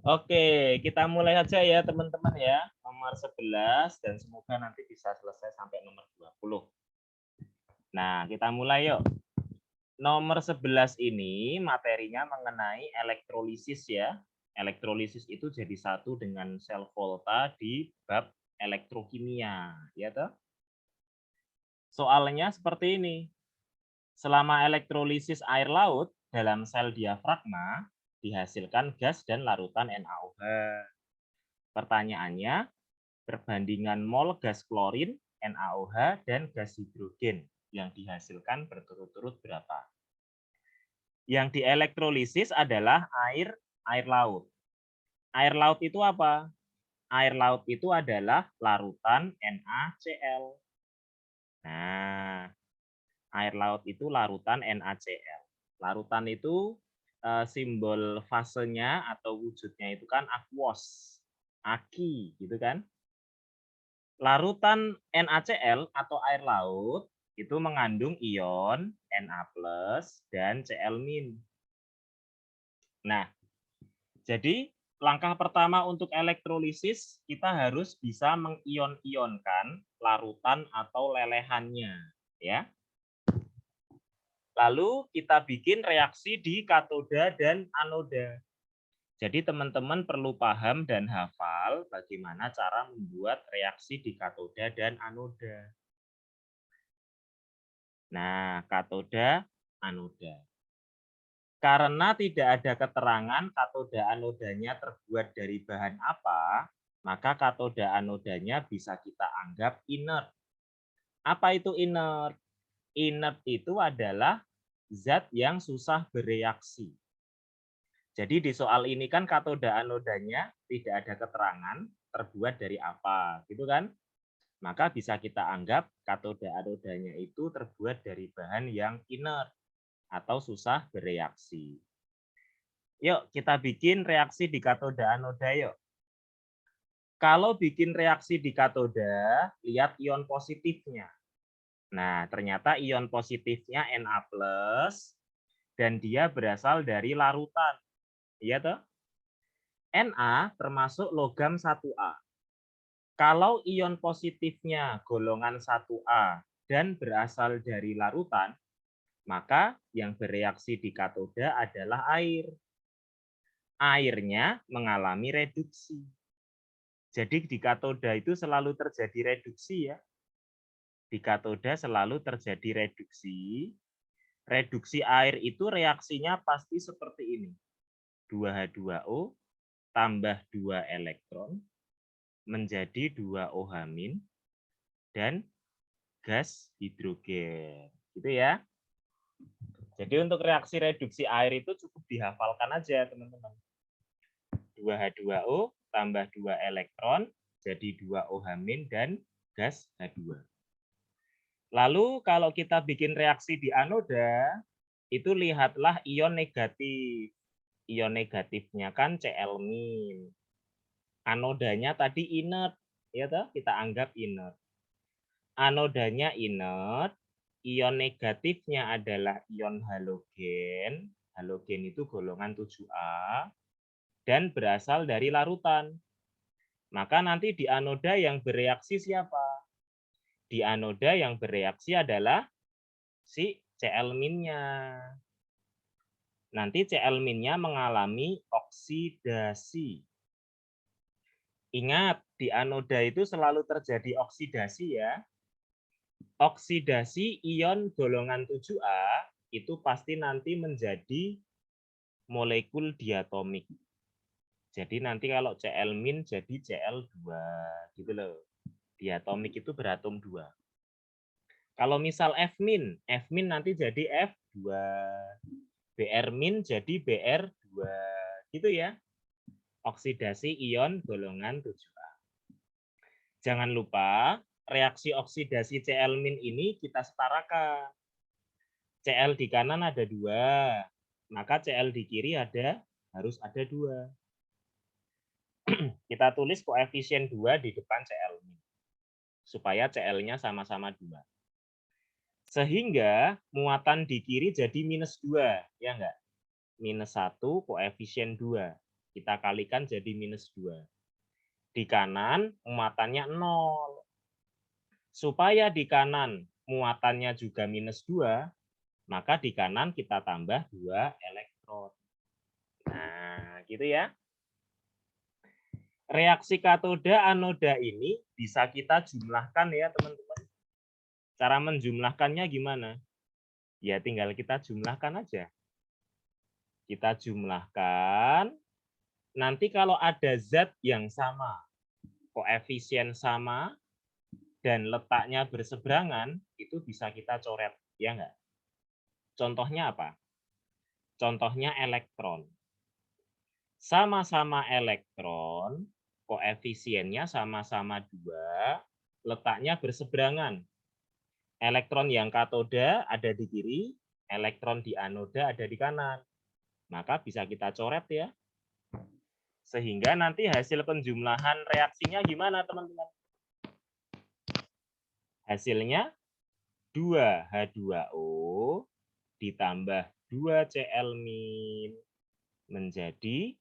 Oke, kita mulai aja ya teman-teman ya. Nomor 11 dan semoga nanti bisa selesai sampai nomor 20. Nah, kita mulai yuk. Nomor 11 ini materinya mengenai elektrolisis ya. Elektrolisis itu jadi satu dengan sel volta di bab elektrokimia, ya toh? Soalnya seperti ini. Selama elektrolisis air laut dalam sel diafragma dihasilkan gas dan larutan NaOH. Pertanyaannya, perbandingan mol gas klorin, NaOH, dan gas hidrogen yang dihasilkan berturut-turut berapa? Yang dielektrolisis adalah air laut. Air laut itu apa? Air laut itu adalah larutan NaCl. Nah, air laut itu larutan NaCl. Larutan itu simbol fasenya atau wujudnya itu kan aquos, aki gitu kan. Larutan NaCl atau air laut itu mengandung ion Na+ dan Cl-. Nah, jadi langkah pertama untuk elektrolisis kita harus bisa mengion-ionkan larutan atau lelehannya, ya. Lalu kita bikin reaksi di katoda dan anoda. Jadi teman-teman perlu paham dan hafal bagaimana cara membuat reaksi di katoda dan anoda. Nah, katoda, anoda. Karena tidak ada keterangan katoda anodanya terbuat dari bahan apa, maka katoda anodanya bisa kita anggap inert. Apa itu inert? Inert itu adalah zat yang susah bereaksi. Jadi di soal ini kan katoda anodanya tidak ada keterangan terbuat dari apa, gitu kan? Maka bisa kita anggap katoda anodanya itu terbuat dari bahan yang inert atau susah bereaksi. Yuk kita bikin reaksi di katoda anoda yuk. Kalau bikin reaksi di katoda, lihat ion positifnya. Nah, ternyata ion positifnya Na+ dan dia berasal dari larutan. Iya toh? Na termasuk logam 1A. Kalau ion positifnya golongan 1A dan berasal dari larutan, maka yang bereaksi di katoda adalah air. Airnya mengalami reduksi. Jadi di katoda itu selalu terjadi reduksi ya. Di katoda selalu terjadi reduksi. Reduksi air itu reaksinya pasti seperti ini. 2H2O tambah 2 elektron menjadi 2 OH- dan gas hidrogen. Gitu ya. Jadi untuk reaksi reduksi air itu cukup dihafalkan aja teman-teman. 2H2O tambah 2 elektron jadi 2 OH- dan gas H2. Lalu kalau kita bikin reaksi di anoda, itu lihatlah ion negatif. Ion negatifnya kan Cl-. Anodanya tadi inert, ya toh? Kita anggap inert. Anodanya inert, ion negatifnya adalah ion halogen. Halogen itu golongan 7A dan berasal dari larutan. Maka nanti di anoda yang bereaksi siapa? Di anoda yang bereaksi adalah si Cl-nya. Nanti Cl-nya mengalami oksidasi. Ingat, di anoda itu selalu terjadi oksidasi ya. Oksidasi ion golongan 7A itu pasti nanti menjadi molekul diatomik. Jadi nanti kalau Cl- jadi Cl2 gitu loh. Diatomik itu beratom 2. Kalau misal F-, F- nanti jadi F2. Br- jadi Br2. Gitu ya. Oksidasi ion golongan 7A. Jangan lupa reaksi oksidasi Cl- ini kita setarakan. Cl di kanan ada 2, maka Cl di kiri harus ada 2. Kita tulis koefisien 2 di depan Cl supaya Cl-nya sama-sama 2. Sehingga muatan di kiri jadi -2, ya enggak? -1 koefisien 2. Kita kalikan jadi -2. Di kanan muatannya 0. Supaya di kanan muatannya juga -2, maka di kanan kita tambah 2 elektron. Nah, gitu ya. Reaksi katoda anoda ini bisa kita jumlahkan ya, teman-teman. Cara menjumlahkannya gimana? Ya tinggal kita jumlahkan aja. Kita jumlahkan. Nanti kalau ada zat yang sama, koefisien sama, dan letaknya berseberangan, itu bisa kita coret, ya enggak? Contohnya apa? Contohnya elektron. Sama-sama elektron, koefisiennya sama-sama 2, letaknya berseberangan. Elektron yang katoda ada di kiri, elektron di anoda ada di kanan. Maka bisa kita coret ya. Sehingga nanti hasil penjumlahan reaksinya gimana, teman-teman? Hasilnya 2H2O ditambah 2Cl- menjadi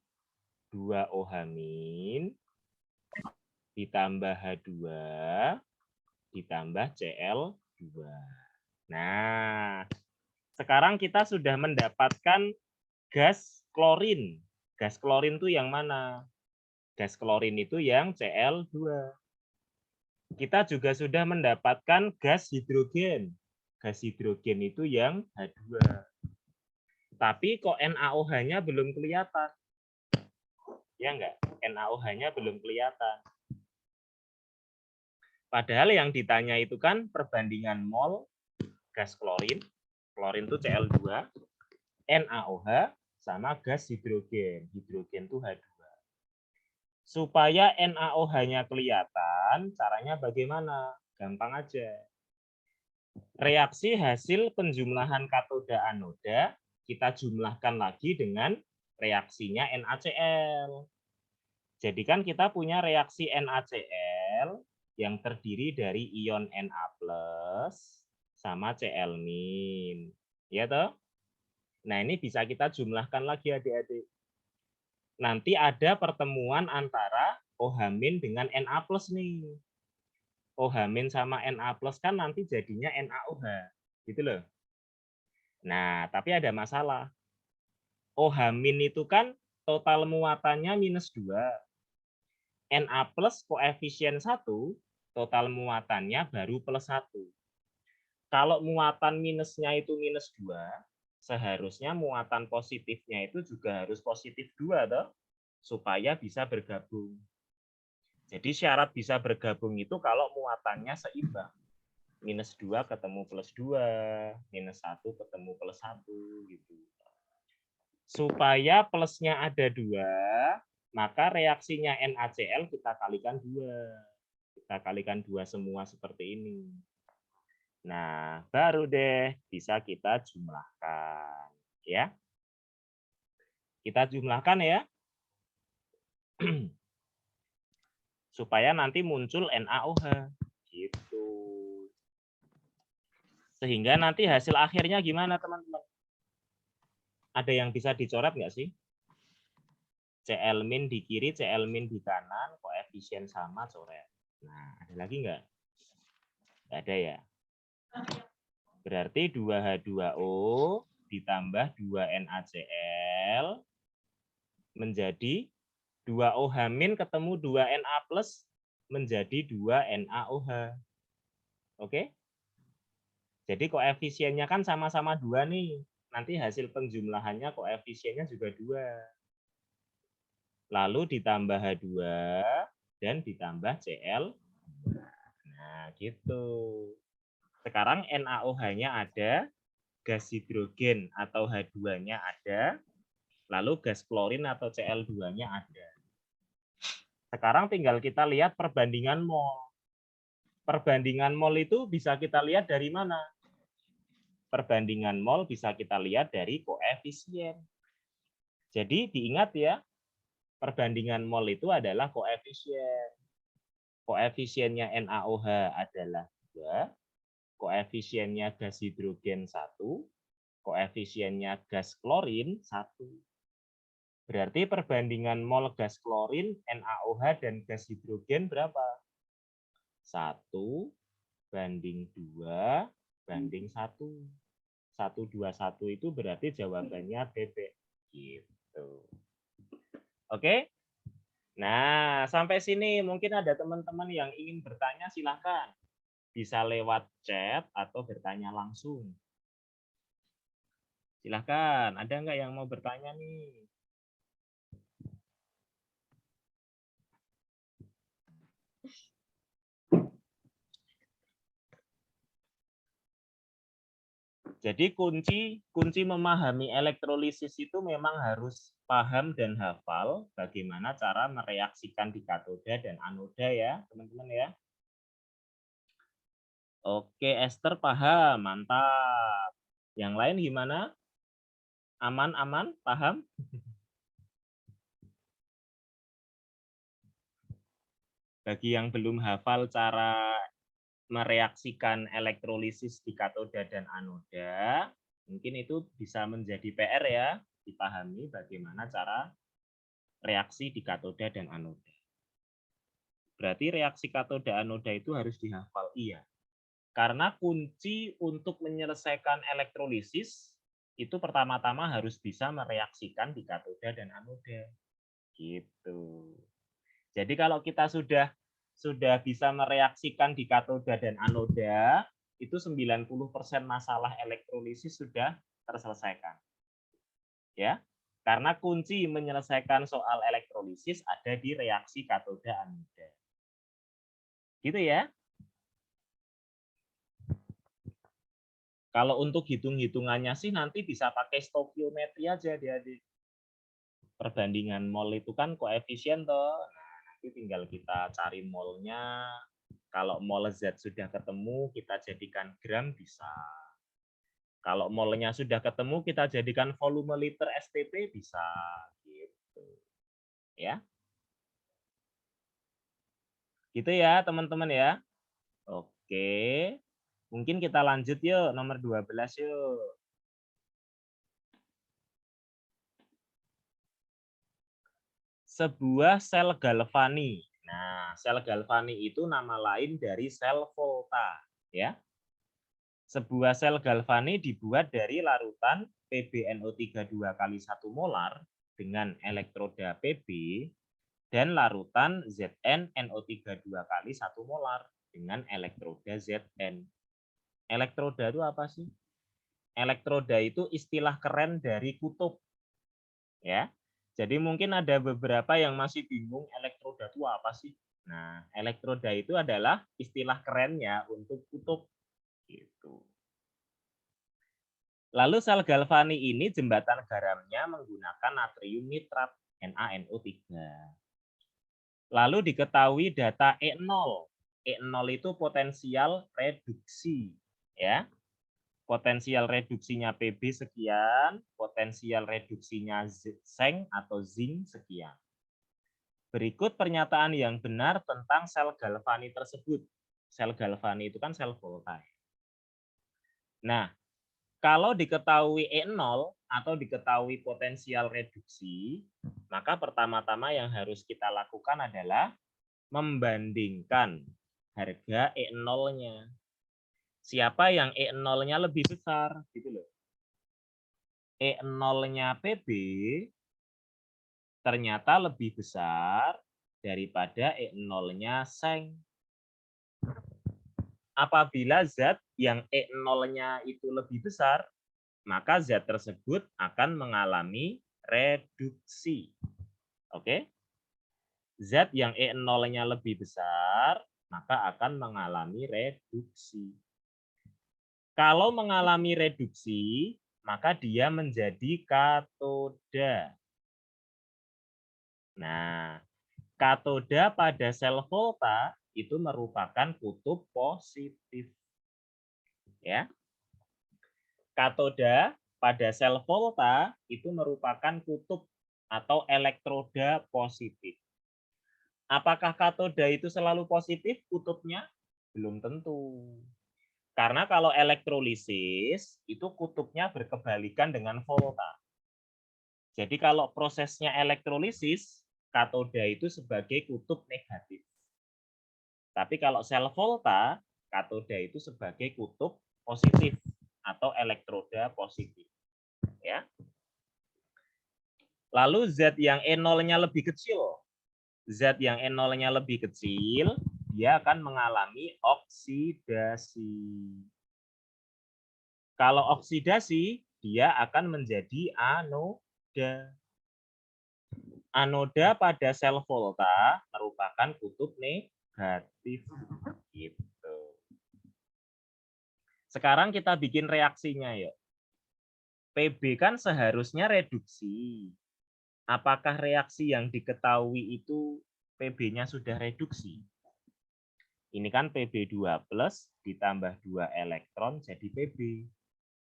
2OH- ditambah H2 ditambah Cl2. Nah, sekarang kita sudah mendapatkan gas klorin. Gas klorin itu yang mana? Gas klorin itu yang Cl2. Kita juga sudah mendapatkan gas hidrogen. Gas hidrogen itu yang H2. Tapi kok NaOH-nya belum kelihatan. Ya enggak? NaOH-nya belum kelihatan. Padahal yang ditanya itu kan perbandingan mol gas klorin. Klorin itu Cl2. NaOH sama gas hidrogen. Hidrogen itu H2. Supaya NaOH-nya kelihatan, caranya bagaimana? Gampang aja. Reaksi hasil penjumlahan katoda anoda kita jumlahkan lagi dengan reaksinya NaCl. Jadi kan kita punya reaksi NaCl yang terdiri dari ion Na+ sama Cl-. Ya toh? Nah, ini bisa kita jumlahkan lagi adik-adik. Nanti ada pertemuan antara OH- dengan Na+ nih. OH- sama Na+ kan nanti jadinya NaOH. Gitu loh. Nah, tapi ada masalah. OH- itu kan total muatannya -2. Na+ koefisien 1, total muatannya baru +1. Kalau muatan minusnya itu -2, seharusnya muatan positifnya itu juga harus +2 toh, supaya bisa bergabung. Jadi syarat bisa bergabung itu kalau muatannya seimbang. -2 ketemu +2, -1 ketemu +1 gitu. Supaya plusnya ada 2, maka reaksinya NaCl kita kalikan 2. Kita kalikan 2 semua seperti ini. Nah, baru deh bisa kita jumlahkan. Ya. Kita jumlahkan ya. Supaya nanti muncul NaOH. Gitu. Sehingga nanti hasil akhirnya gimana, teman-teman? Ada yang bisa dicoret nggak sih? Cl- di kiri, Cl- di kanan, koefisien sama, coret. Nah, ada lagi nggak? Nggak ada ya? Berarti 2H2O ditambah 2NaCl menjadi 2OH- ketemu 2Na+ menjadi 2NaOH. Oke? Jadi koefisiennya kan sama-sama 2 nih. Nanti hasil penjumlahannya koefisiennya juga 2. Lalu ditambah H2 dan ditambah Cl. Nah, gitu. Sekarang NaOH-nya ada, gas hidrogen atau H2-nya ada, lalu gas klorin atau Cl2-nya ada. Sekarang tinggal kita lihat perbandingan mol. Perbandingan mol itu bisa kita lihat dari mana? Perbandingan mol bisa kita lihat dari koefisien. Jadi diingat ya, perbandingan mol itu adalah koefisien. Koefisiennya NaOH adalah 2, koefisiennya gas hidrogen 1, koefisiennya gas klorin 1. Berarti perbandingan mol gas klorin, NaOH, dan gas hidrogen berapa? 1:2:1. 1:1 itu berarti jawabannya bebek. Gitu. Oke? Nah, sampai sini mungkin ada teman-teman yang ingin bertanya, silahkan. Bisa lewat chat atau bertanya langsung. Silahkan, ada nggak yang mau bertanya nih? Jadi kunci memahami elektrolisis itu memang harus paham dan hafal bagaimana cara mereaksikan di katoda dan anoda ya, teman-teman ya. Oke, Esther paham, mantap. Yang lain gimana? Aman-aman, paham? Bagi yang belum hafal cara mereaksikan elektrolisis di katoda dan anoda, mungkin itu bisa menjadi PR ya, dipahami bagaimana cara reaksi di katoda dan anoda. Berarti reaksi katoda anoda itu harus dihafal, iya. Karena kunci untuk menyelesaikan elektrolisis itu pertama-tama harus bisa mereaksikan di katoda dan anoda. Gitu. Jadi kalau kita sudah bisa mereaksikan di katoda dan anoda, itu 90% masalah elektrolisis sudah terselesaikan. Ya. Karena kunci menyelesaikan soal elektrolisis ada di reaksi katoda anoda. Gitu ya. Kalau untuk hitung-hitungannya sih nanti bisa pakai stokiometri aja adik-adik. Perbandingan mol itu kan koefisien toh. Nah, nanti tinggal kita cari molnya. Kalau mol Z sudah ketemu, kita jadikan gram bisa. Kalau molnya sudah ketemu, kita jadikan volume liter STP bisa. Gitu. Ya. Gitu ya, teman-teman ya. Oke. Mungkin kita lanjut yuk, nomor 12 yuk. Sebuah sel galvani. Nah, sel galvani itu nama lain dari sel volta, ya. Sebuah sel galvani dibuat dari larutan PbNO32 kali 1 molar dengan elektroda Pb dan larutan ZnNO32 kali 1 molar dengan elektroda Zn. Elektroda itu apa sih? Elektroda itu istilah keren dari kutub. Ya. Jadi mungkin ada beberapa yang masih bingung elektroda itu apa sih? Nah, elektroda itu adalah istilah kerennya untuk kutub. Gitu. Lalu sel galvani ini jembatan garamnya menggunakan natrium nitrat NaNO3. Lalu diketahui data E0. E0 itu potensial reduksi, ya. Potensial reduksinya Pb sekian, potensial reduksinya seng atau zinc sekian. Berikut pernyataan yang benar tentang sel galvani tersebut. Sel galvani itu kan sel volta. Nah, kalau diketahui E0 atau diketahui potensial reduksi, maka pertama-tama yang harus kita lakukan adalah membandingkan harga E0-nya. Siapa yang E0-nya lebih besar, gitu loh. E0-nya Pb ternyata lebih besar daripada E0-nya seng. Apabila zat yang E0-nya itu lebih besar, maka zat tersebut akan mengalami reduksi. Oke? Zat yang E0-nya lebih besar, maka akan mengalami reduksi. Kalau mengalami reduksi, maka dia menjadi katoda. Nah, katoda pada sel volta itu merupakan kutub positif. Ya. Katoda pada sel volta itu merupakan kutub atau elektroda positif. Apakah katoda itu selalu positif kutubnya? Belum tentu. Karena kalau elektrolisis itu kutubnya berkebalikan dengan volta. Jadi kalau prosesnya elektrolisis, katoda itu sebagai kutub negatif. Tapi kalau sel volta, katoda itu sebagai kutub positif atau elektroda positif. Ya. Lalu zat yang E0-nya lebih kecil. Zat yang E0-nya lebih kecil, dia akan mengalami oksidasi. Kalau oksidasi, dia akan menjadi anoda. Anoda pada sel volta merupakan kutub negatif. Gitu. Sekarang kita bikin reaksinya yuk. PB kan seharusnya reduksi. Apakah reaksi yang diketahui itu PB-nya sudah reduksi? Ini kan PB2 plus ditambah 2 elektron jadi PB.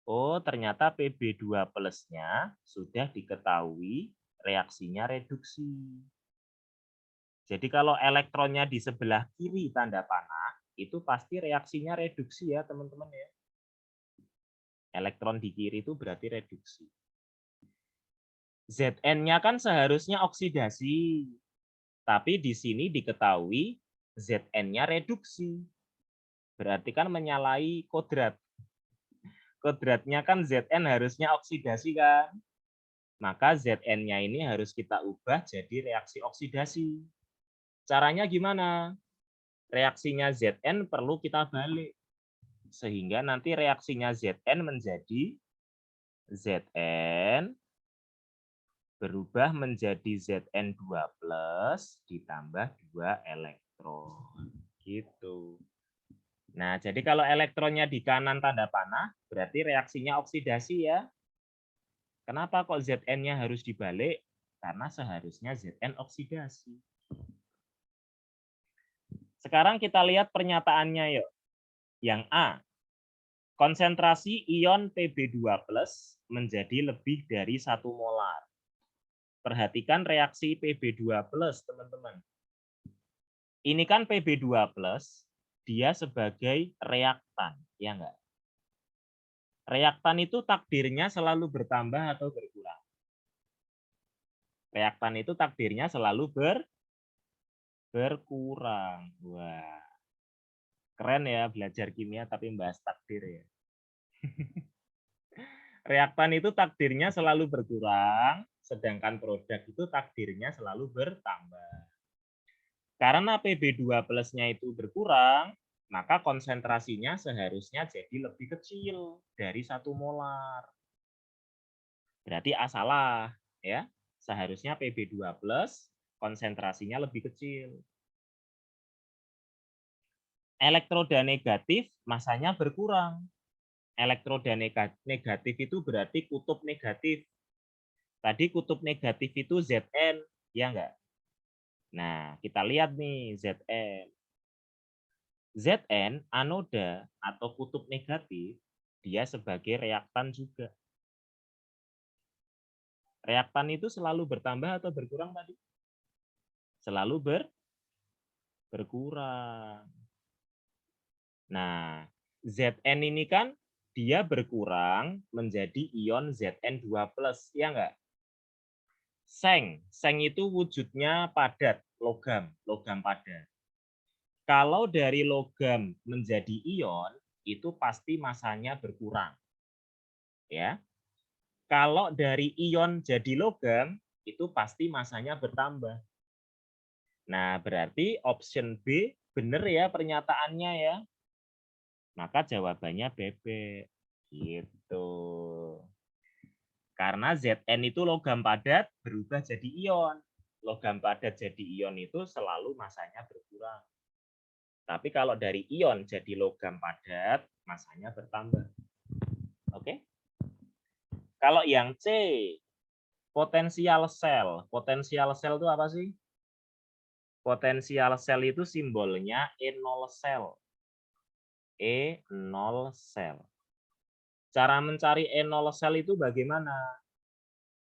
Oh, ternyata PB2 plusnya sudah diketahui reaksinya reduksi. Jadi kalau elektronnya di sebelah kiri tanda panah, itu pasti reaksinya reduksi ya teman-teman ya. Elektron di kiri itu berarti reduksi. Zn-nya kan seharusnya oksidasi. Tapi di sini diketahui Zn-nya reduksi. Berarti kan menyalahi kodrat. Kodratnya kan Zn harusnya oksidasi kan. Maka Zn-nya ini harus kita ubah jadi reaksi oksidasi. Caranya gimana? Reaksinya Zn perlu kita balik. Sehingga nanti reaksinya Zn menjadi Zn berubah menjadi Zn2 plus ditambah 2 elektron. Gitu. Nah, jadi kalau elektronnya di kanan tanda panah, berarti reaksinya oksidasi ya. Kenapa kok Zn-nya harus dibalik? Karena seharusnya Zn oksidasi. Sekarang kita lihat pernyataannya yuk. Yang A, konsentrasi ion Pb2+ menjadi lebih dari 1 molar. Perhatikan reaksi Pb2+, teman-teman. Ini kan Pb2+, dia sebagai reaktan, ya enggak? Reaktan itu takdirnya selalu bertambah atau berkurang? Reaktan itu takdirnya selalu berkurang. Wah, keren ya belajar kimia tapi membahas takdir ya. Reaktan itu takdirnya selalu berkurang, sedangkan produk itu takdirnya selalu bertambah. Karena Pb2 plusnya itu berkurang, maka konsentrasinya seharusnya jadi lebih kecil dari 1 molar. Berarti A salah, ya. Seharusnya Pb2 plus konsentrasinya lebih kecil. Elektroda negatif masanya berkurang. Elektroda negatif itu berarti kutub negatif. Tadi kutub negatif itu Zn, ya enggak? Nah, kita lihat nih Zn. Zn, anoda atau kutub negatif, dia sebagai reaktan juga. Reaktan itu selalu bertambah atau berkurang tadi? Selalu berkurang. Nah, Zn ini kan dia berkurang menjadi ion Zn2+, ya enggak? Seng itu wujudnya padat, logam padat. Kalau dari logam menjadi ion, itu pasti masanya berkurang. Ya. Kalau dari ion jadi logam, itu pasti masanya bertambah. Nah, berarti option B benar ya pernyataannya ya. Maka jawabannya bebek. Gitu. Karena Zn itu logam padat berubah jadi ion. Logam padat jadi ion itu selalu masanya berkurang. Tapi kalau dari ion jadi logam padat, masanya bertambah. Oke? Kalau yang C, potensial sel. Potensial sel itu apa sih? Potensial sel itu simbolnya E0 sel. E0 sel. Cara mencari E0 sel itu bagaimana?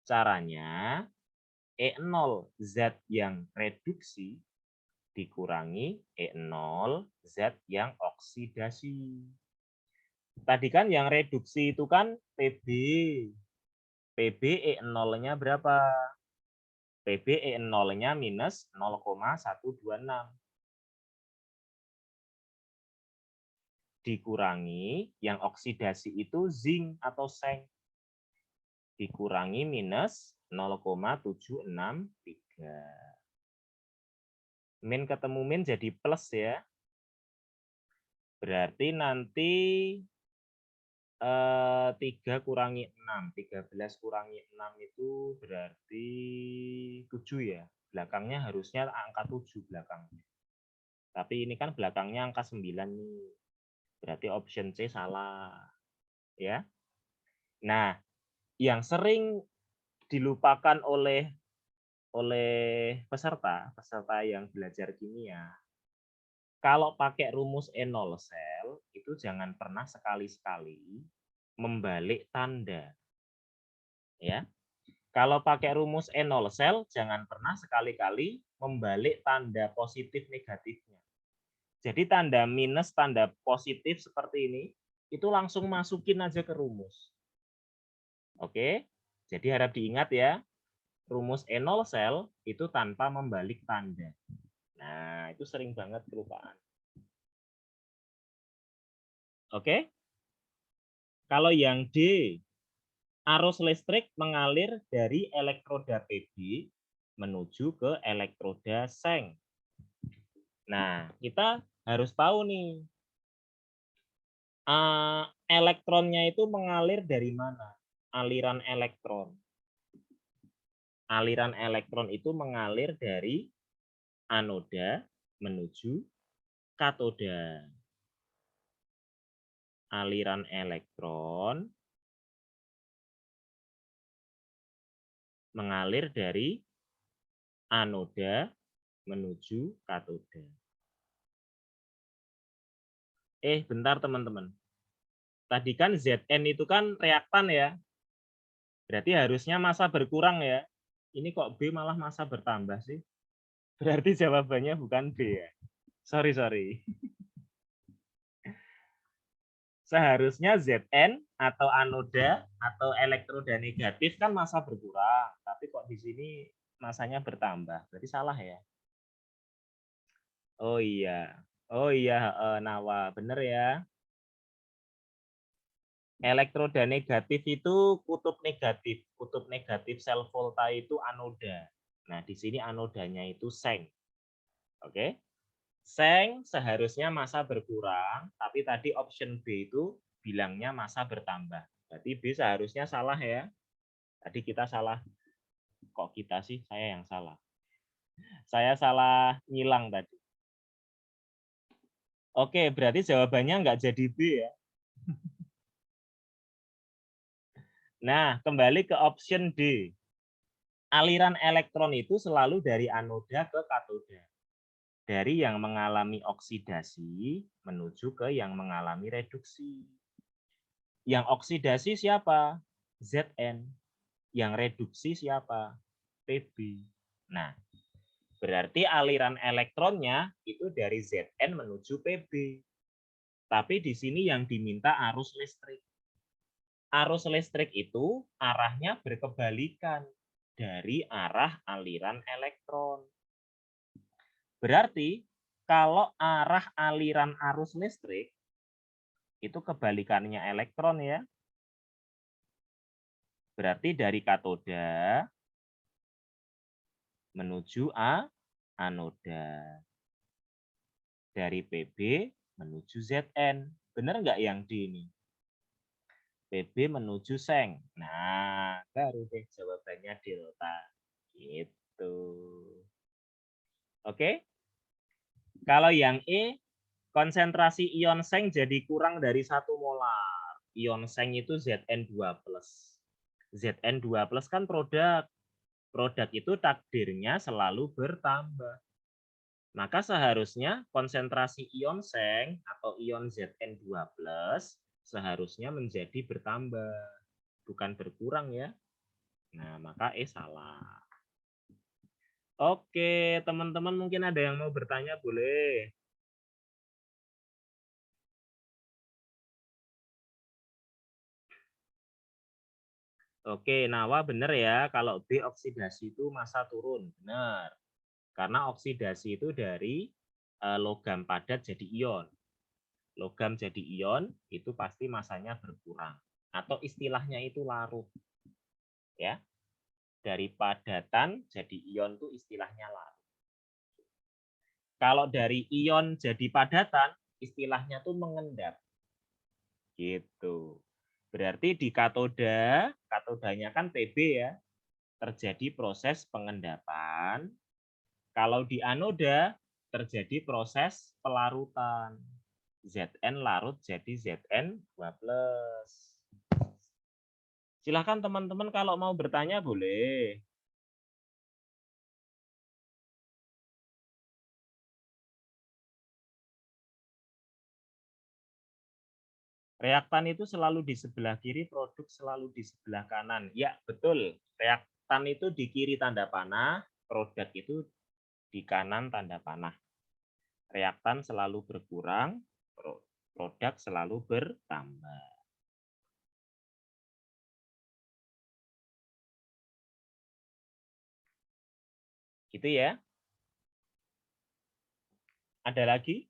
Caranya E0 zat yang reduksi dikurangi E0 zat yang oksidasi. Tadi kan yang reduksi itu kan Pb. PbE0-nya berapa? PbE0-nya minus 0,126. Dikurangi yang oksidasi itu zinc atau seng. Dikurangi minus 0,763. Min ketemu min jadi plus ya. Berarti nanti 3 kurangi 6. 13 kurangi 6 itu berarti 7 ya. Belakangnya harusnya angka 7 belakangnya. Tapi ini kan belakangnya angka 9 nih. Berarti option C salah. Ya. Nah, yang sering dilupakan oleh peserta yang belajar kimia, kalau pakai rumus E0 sel, itu jangan pernah sekali-sekali membalik tanda. Ya. Kalau pakai rumus E0 sel, jangan pernah sekali-kali membalik tanda positif negatifnya. Jadi tanda minus, tanda positif seperti ini, itu langsung masukin aja ke rumus. Oke, jadi harap diingat ya, rumus E0 sel itu tanpa membalik tanda. Nah, itu sering banget kelupaan. Oke, kalau yang D, arus listrik mengalir dari elektroda PB menuju ke elektroda seng. Nah, kita harus tahu nih, elektronnya itu mengalir dari mana? Aliran elektron. Aliran elektron itu mengalir dari anoda menuju katoda. Aliran elektron mengalir dari anoda menuju katoda. Bentar teman-teman. Tadi kan Zn itu kan reaktan ya. Berarti harusnya massa berkurang ya. Ini kok B malah massa bertambah sih? Berarti jawabannya bukan B ya. Sorry. Seharusnya Zn atau anoda atau elektroda negatif kan massa berkurang. Tapi kok di sini massanya bertambah. Berarti salah ya. Oh iya, Nawa, bener ya. Elektroda negatif itu kutub negatif sel volta itu anoda. Nah, di sini anodanya itu seng. Oke. Seng seharusnya massa berkurang, tapi tadi option B itu bilangnya massa bertambah. Berarti B seharusnya salah ya. Tadi kita salah. Kok kita sih? Saya yang salah. Saya salah ngilang tadi. Oke, berarti jawabannya nggak jadi B ya. Nah, kembali ke option D. Aliran elektron itu selalu dari anoda ke katoda. Dari yang mengalami oksidasi menuju ke yang mengalami reduksi. Yang oksidasi siapa? Zn. Yang reduksi siapa? Pb. Nah, berarti aliran elektronnya itu dari Zn menuju Pb. Tapi di sini yang diminta arus listrik. Arus listrik itu arahnya berkebalikan dari arah aliran elektron. Berarti kalau arah aliran arus listrik itu kebalikannya elektron ya. Berarti dari katoda menuju anoda. Dari Pb menuju Zn. Benar nggak yang D ini? Pb menuju seng. Nah, baru deh jawabannya delta. Gitu. Oke? Kalau yang E, konsentrasi ion seng jadi kurang dari 1 molar. Ion seng itu Zn2+. Zn2+ kan produk. Produk itu takdirnya selalu bertambah. Maka seharusnya konsentrasi ion seng atau ion Zn2+ seharusnya menjadi bertambah, bukan berkurang ya. Nah, maka E salah. Oke, teman-teman mungkin ada yang mau bertanya, boleh. Oke, Nawa benar ya. Kalau B oksidasi itu massa turun, benar. Karena oksidasi itu dari logam padat jadi ion. Logam jadi ion itu pasti massanya berkurang. Atau istilahnya itu larut. Ya. Dari padatan jadi ion itu istilahnya larut. Kalau dari ion jadi padatan, istilahnya tuh mengendap. Gitu. Berarti di katoda, katodanya kan Pb ya, terjadi proses pengendapan. Kalau di anoda terjadi proses pelarutan. Zn larut jadi Zn2+. Silahkan teman-teman kalau mau bertanya boleh. Reaktan itu selalu di sebelah kiri, produk selalu di sebelah kanan. Ya, betul. Reaktan itu di kiri tanda panah, produk itu di kanan tanda panah. Reaktan selalu berkurang, produk selalu bertambah. Gitu ya. Ada lagi?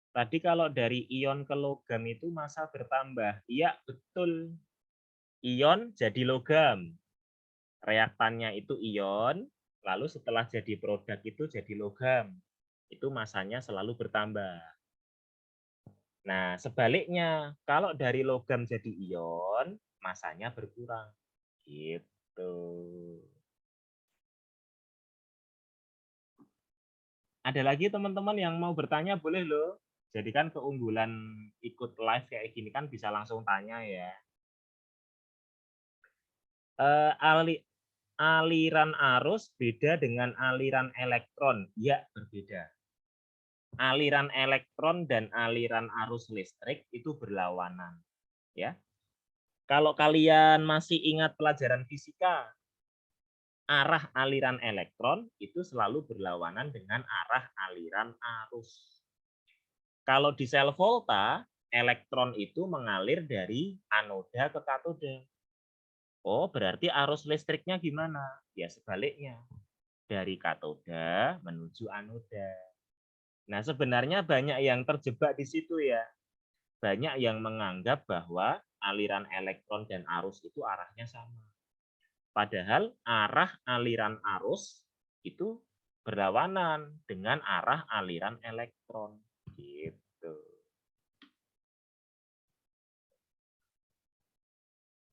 Tadi kalau dari ion ke logam itu massa bertambah. Iya, betul. Ion jadi logam. Reaktannya itu ion, lalu setelah jadi produk itu jadi logam. Itu massanya selalu bertambah. Nah, sebaliknya, kalau dari logam jadi ion, massanya berkurang. Gitu. Ada lagi teman-teman yang mau bertanya boleh loh. Jadi kan keunggulan ikut live kayak gini kan bisa langsung tanya ya. Aliran arus beda dengan aliran elektron. Ya, berbeda. Aliran elektron dan aliran arus listrik itu berlawanan. Ya. Kalau kalian masih ingat pelajaran fisika, arah aliran elektron itu selalu berlawanan dengan arah aliran arus. Kalau di sel volta, elektron itu mengalir dari anoda ke katoda. Oh, berarti arus listriknya gimana? Ya sebaliknya. Dari katoda menuju anoda. Nah, sebenarnya banyak yang terjebak di situ ya. Banyak yang menganggap bahwa aliran elektron dan arus itu arahnya sama. Padahal arah aliran arus itu berlawanan dengan arah aliran elektron. Gitu.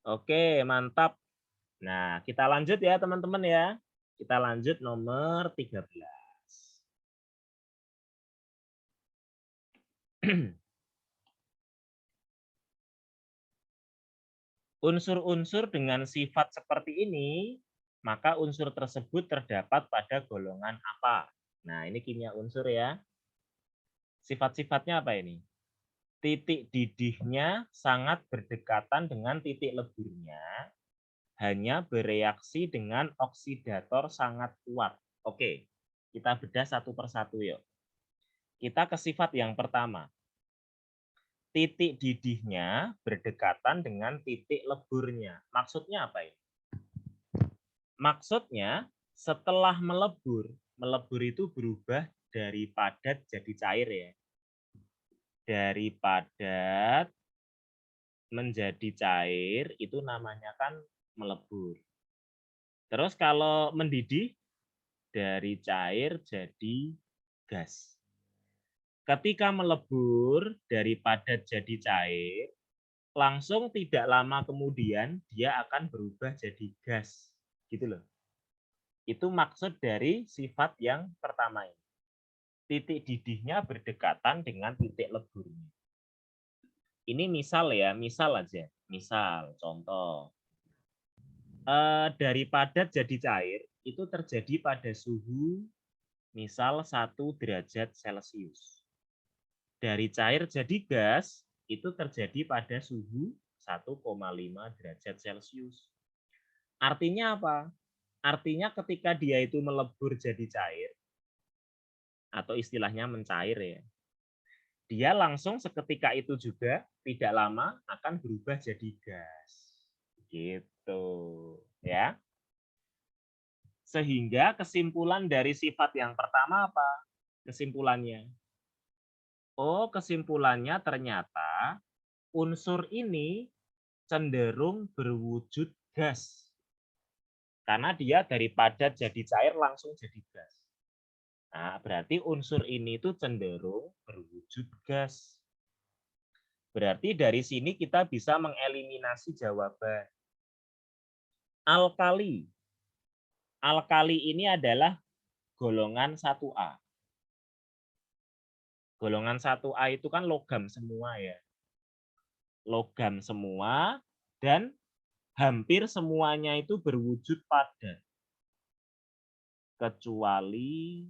Oke, mantap. Nah, kita lanjut ya teman-teman ya. Kita lanjut nomor 13. Unsur-unsur dengan sifat seperti ini, maka unsur tersebut terdapat pada golongan apa? Nah, ini kimia unsur ya. Sifat-sifatnya apa ini? Titik didihnya sangat berdekatan dengan titik leburnya, hanya bereaksi dengan oksidator sangat kuat. Oke, kita bedah satu persatu yuk. Kita ke sifat yang pertama. Titik didihnya berdekatan dengan titik leburnya. Maksudnya apa ini? Maksudnya setelah melebur, melebur itu berubah dari padat jadi cair ya. Dari padat menjadi cair itu namanya kan melebur. Terus kalau mendidih dari cair jadi gas. Ketika melebur dari padat jadi cair, langsung tidak lama kemudian dia akan berubah jadi gas. Gitu loh. Itu maksud dari sifat yang pertama ini. Titik didihnya berdekatan dengan titik leburnya. Ini misal ya, misal aja. Misal, contoh. Dari padat jadi cair, itu terjadi pada suhu misal 1 derajat Celcius. Dari cair jadi gas, itu terjadi pada suhu 1,5 derajat Celcius. Artinya apa? Artinya ketika dia itu melebur jadi cair, atau istilahnya mencair ya, dia langsung seketika itu juga tidak lama akan berubah jadi gas. Gitu, ya. Sehingga kesimpulan dari sifat yang pertama apa? Kesimpulannya. Oh, kesimpulannya ternyata unsur ini cenderung berwujud gas. Karena dia dari padat jadi cair langsung jadi gas. Nah, berarti unsur ini itu cenderung berwujud gas. Berarti dari sini kita bisa mengeliminasi jawaban. Alkali. Alkali ini adalah golongan 1A. Golongan 1A itu kan logam semua ya. Logam semua dan hampir semuanya itu berwujud padat. Kecuali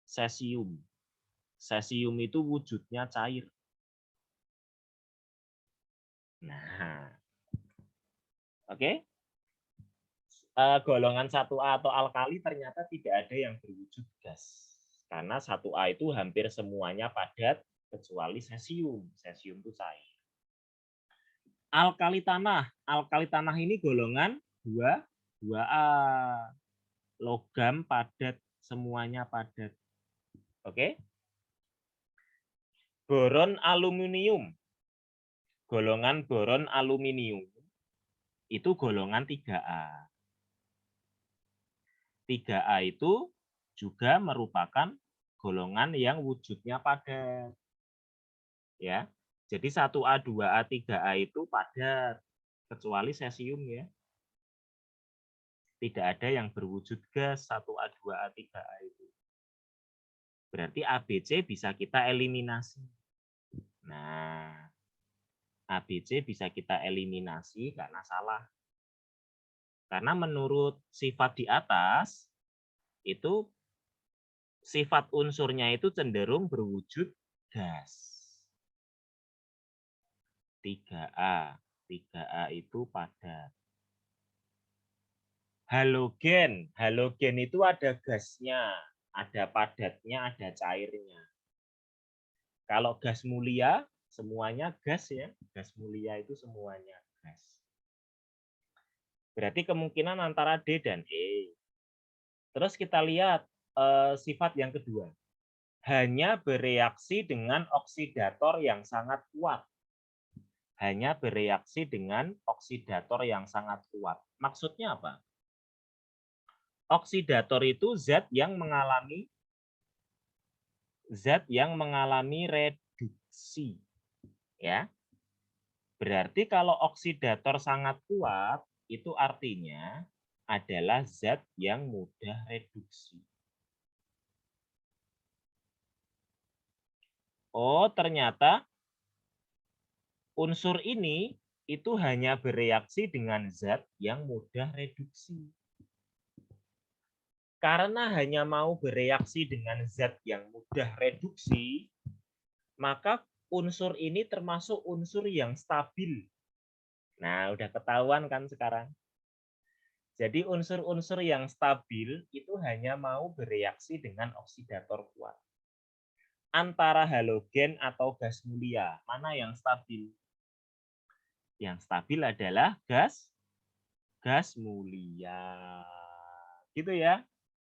cesium. Cesium itu wujudnya cair. Nah, oke. Golongan 1A atau alkali ternyata tidak ada yang berwujud gas. Karena 1A itu hampir semuanya padat kecuali cesium. Cesium itu cair. Alkali tanah. Alkali tanah ini golongan 2A. Logam padat, semuanya padat. Oke. Boron aluminium. Golongan boron aluminium itu golongan 3A. 3A itu juga merupakan golongan yang wujudnya padat. Ya. Jadi 1A, 2A, 3A itu padat kecuali cesium ya. Tidak ada yang berwujud gas 1A, 2A, 3A itu. Berarti ABC bisa kita eliminasi. Nah, ABC bisa kita eliminasi karena salah. Karena menurut sifat di atas, itu sifat unsurnya itu cenderung berwujud gas. 3A. 3A itu padat. Halogen. Halogen itu ada gasnya, ada padatnya, ada cairnya. Kalau gas mulia, semuanya gas ya. Gas mulia itu semuanya gas. Berarti kemungkinan antara D dan E. Terus kita lihat sifat yang kedua. Hanya bereaksi dengan oksidator yang sangat kuat. Hanya bereaksi dengan oksidator yang sangat kuat. Maksudnya apa? Oksidator itu zat yang mengalami reduksi. Ya. Berarti kalau oksidator sangat kuat, itu artinya adalah zat yang mudah reduksi. Oh, ternyata unsur ini itu hanya bereaksi dengan zat yang mudah reduksi. Karena hanya mau bereaksi dengan zat yang mudah reduksi, maka unsur ini termasuk unsur yang stabil. Nah, udah ketahuan kan sekarang? Jadi unsur-unsur yang stabil itu hanya mau bereaksi dengan oksidator kuat. Antara halogen atau gas mulia, mana yang stabil? Yang stabil adalah gas mulia. Gitu ya.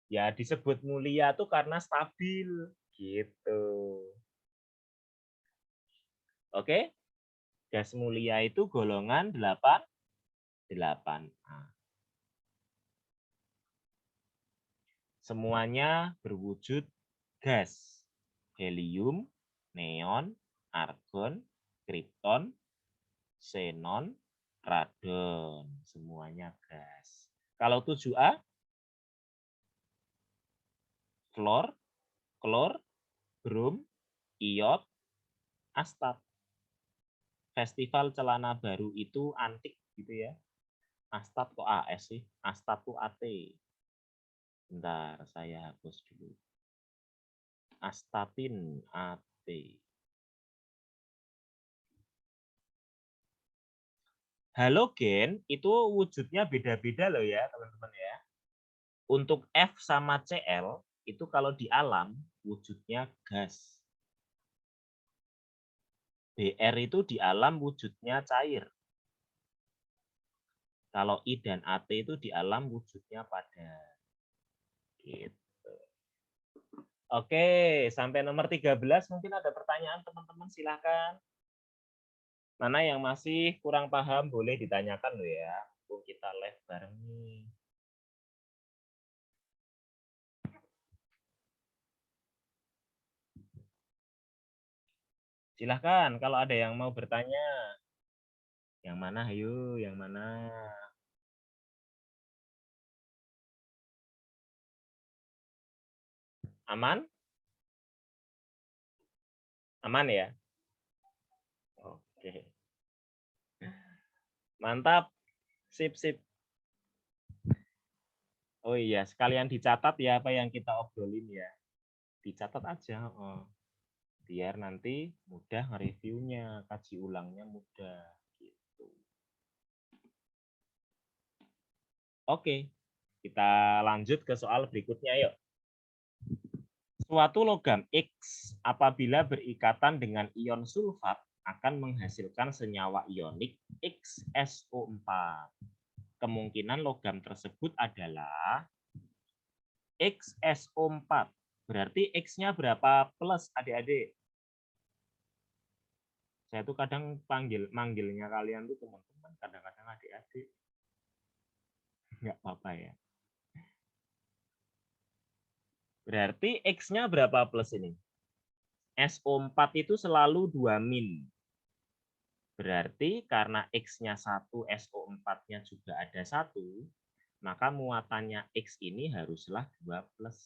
Ya disebut mulia tuh karena stabil gitu. Oke? Gas mulia itu golongan 8A. Semuanya berwujud gas. Helium, neon, argon, kripton, xenon, radon. Semuanya gas. Kalau 7A, fluor, klor, brom, iot, astat. Festival celana baru itu antik gitu ya. Astat kok AS sih? Astat tuh AT. Bentar, saya hapus dulu. Astatin AT. Halogen itu wujudnya beda-beda loh ya teman-teman ya. Untuk F sama Cl itu kalau di alam wujudnya gas. Br itu di alam wujudnya cair. Kalau I dan AT itu di alam wujudnya padat. Gitu. Oke, sampai nomor 13 mungkin ada pertanyaan teman-teman, silahkan. Mana yang masih kurang paham boleh ditanyakan loh ya. Kita live bareng nih. Silahkan kalau ada yang mau bertanya. Yang mana, ayo, yang mana? Aman? Aman ya? Oke. Mantap. Sip, sip. Oh iya, sekalian dicatat ya apa yang kita obrolin ya. Dicatat aja. Oh. Biar nanti mudah nge-reviewnya, kaji ulangnya mudah. Gitu. Oke, kita lanjut ke soal berikutnya yuk. Suatu logam X apabila berikatan dengan ion sulfat akan menghasilkan senyawa ionik XSO4. Kemungkinan logam tersebut adalah XSO4. Berarti X-nya berapa plus adik-adik? Saya tuh kadang manggilnya kalian tuh teman-teman, kadang-kadang adik-adik. Nggak apa-apa ya. Berarti X-nya berapa plus ini? SO4 itu selalu 2 min. Berarti karena X-nya 1, SO4-nya juga ada 1, maka muatannya X ini haruslah 2 plus.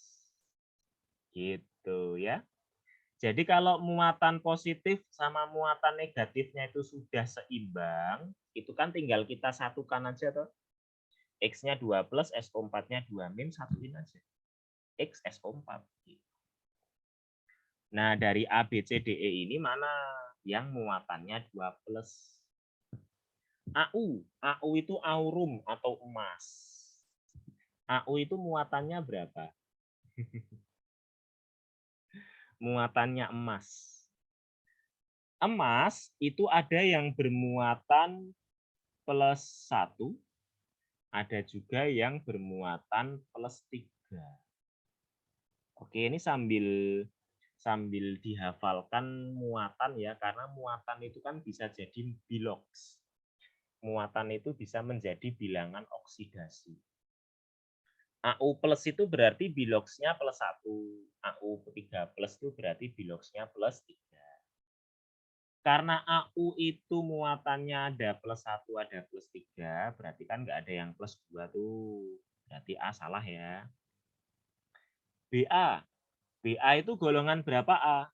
Gitu ya. Jadi kalau muatan positif sama muatan negatifnya itu sudah seimbang, itu kan tinggal kita satukan aja toh. X-nya 2 plus, SO4-nya 2 min, satuin aja. X SO4. Nah, dari A, B, C, D, E ini mana yang muatannya 2 plus? AU itu aurum atau emas. AU itu muatannya berapa? Muatannya emas. Emas itu ada yang bermuatan plus 1, ada juga yang bermuatan plus 3. Oke, ini sambil dihafalkan muatan ya, karena muatan itu kan bisa jadi bilox. Muatan itu bisa menjadi bilangan oksidasi. AU plus itu berarti biloxnya plus 1. AU3 plus itu berarti biloxnya plus 3. Karena AU itu muatannya ada plus 1, ada plus 3, berarti kan nggak ada yang plus 2 tuh. Berarti A salah ya. BA. BA itu golongan berapa A?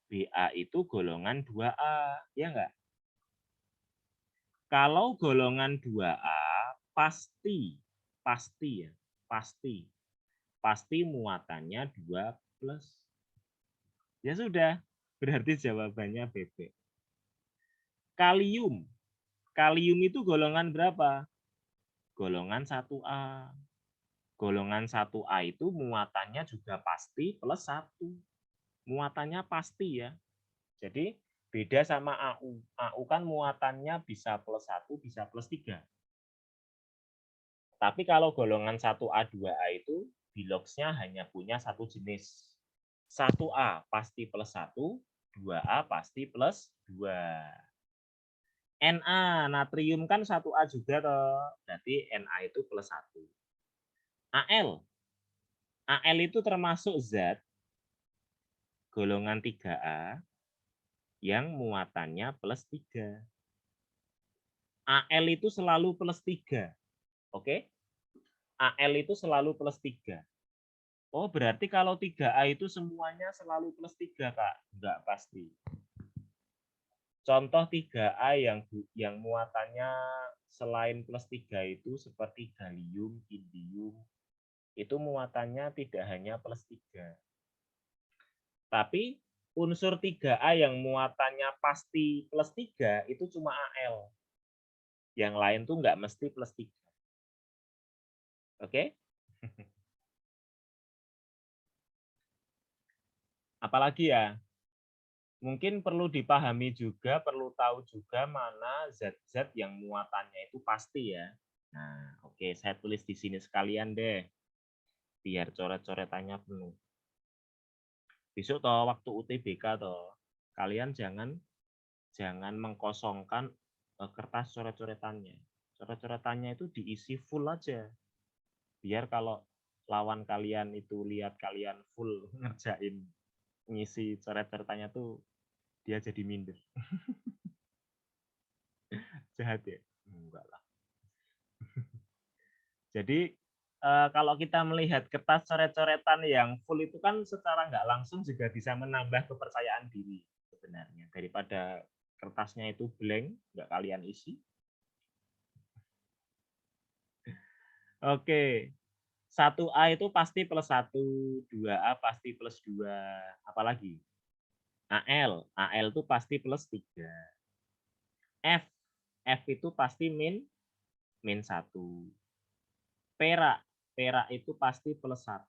BA itu golongan 2A, ya enggak? Kalau golongan 2A pasti ya, pasti muatannya 2 plus. Ya sudah, berarti jawabannya BB. Kalium. Kalium itu golongan berapa? Golongan 1A. Golongan 1A itu muatannya juga pasti plus 1. Muatannya pasti ya. Jadi beda sama AU. AU kan muatannya bisa plus 1, bisa plus 3. Tapi kalau golongan 1A, 2A itu biloxnya hanya punya satu jenis. 1A pasti plus 1, 2A pasti plus 2. Na, natrium kan 1A juga toh. Berarti Na itu plus 1. Al. Al itu termasuk zat golongan 3A yang muatannya plus 3. Al itu selalu plus 3. Oke? Al itu selalu plus 3. Oh, berarti kalau 3A itu semuanya selalu plus 3, Kak? Enggak pasti. Contoh 3A yang muatannya selain plus 3 itu seperti gallium, indium, itu muatannya tidak hanya plus 3. Tapi unsur 3A yang muatannya pasti plus 3 itu cuma Al. Yang lain tuh nggak mesti plus 3. Oke? Apalagi ya, mungkin perlu dipahami juga, perlu tahu juga mana zat-zat yang muatannya itu pasti ya. Nah, oke, saya tulis di sini sekalian deh, biar coret-coretannya penuh. Besok toh waktu UTBK toh, kalian jangan mengkosongkan kertas coret-coretannya. Coret-coretannya itu diisi full aja. Biar kalau lawan kalian itu lihat kalian full ngerjain ngisi coret-coretannya tuh dia jadi minder. Jahat ya? Enggak lah. Jadi kalau kita melihat kertas coret-coretan yang full itu kan secara nggak langsung juga bisa menambah kepercayaan diri sebenarnya. Daripada kertasnya itu blank, nggak kalian isi. Oke. 1A itu pasti plus 1, 2A pasti plus 2. Apalagi? AL. AL itu pasti plus 3. F. F itu pasti min 1. Perak. Perak itu pasti plus 1.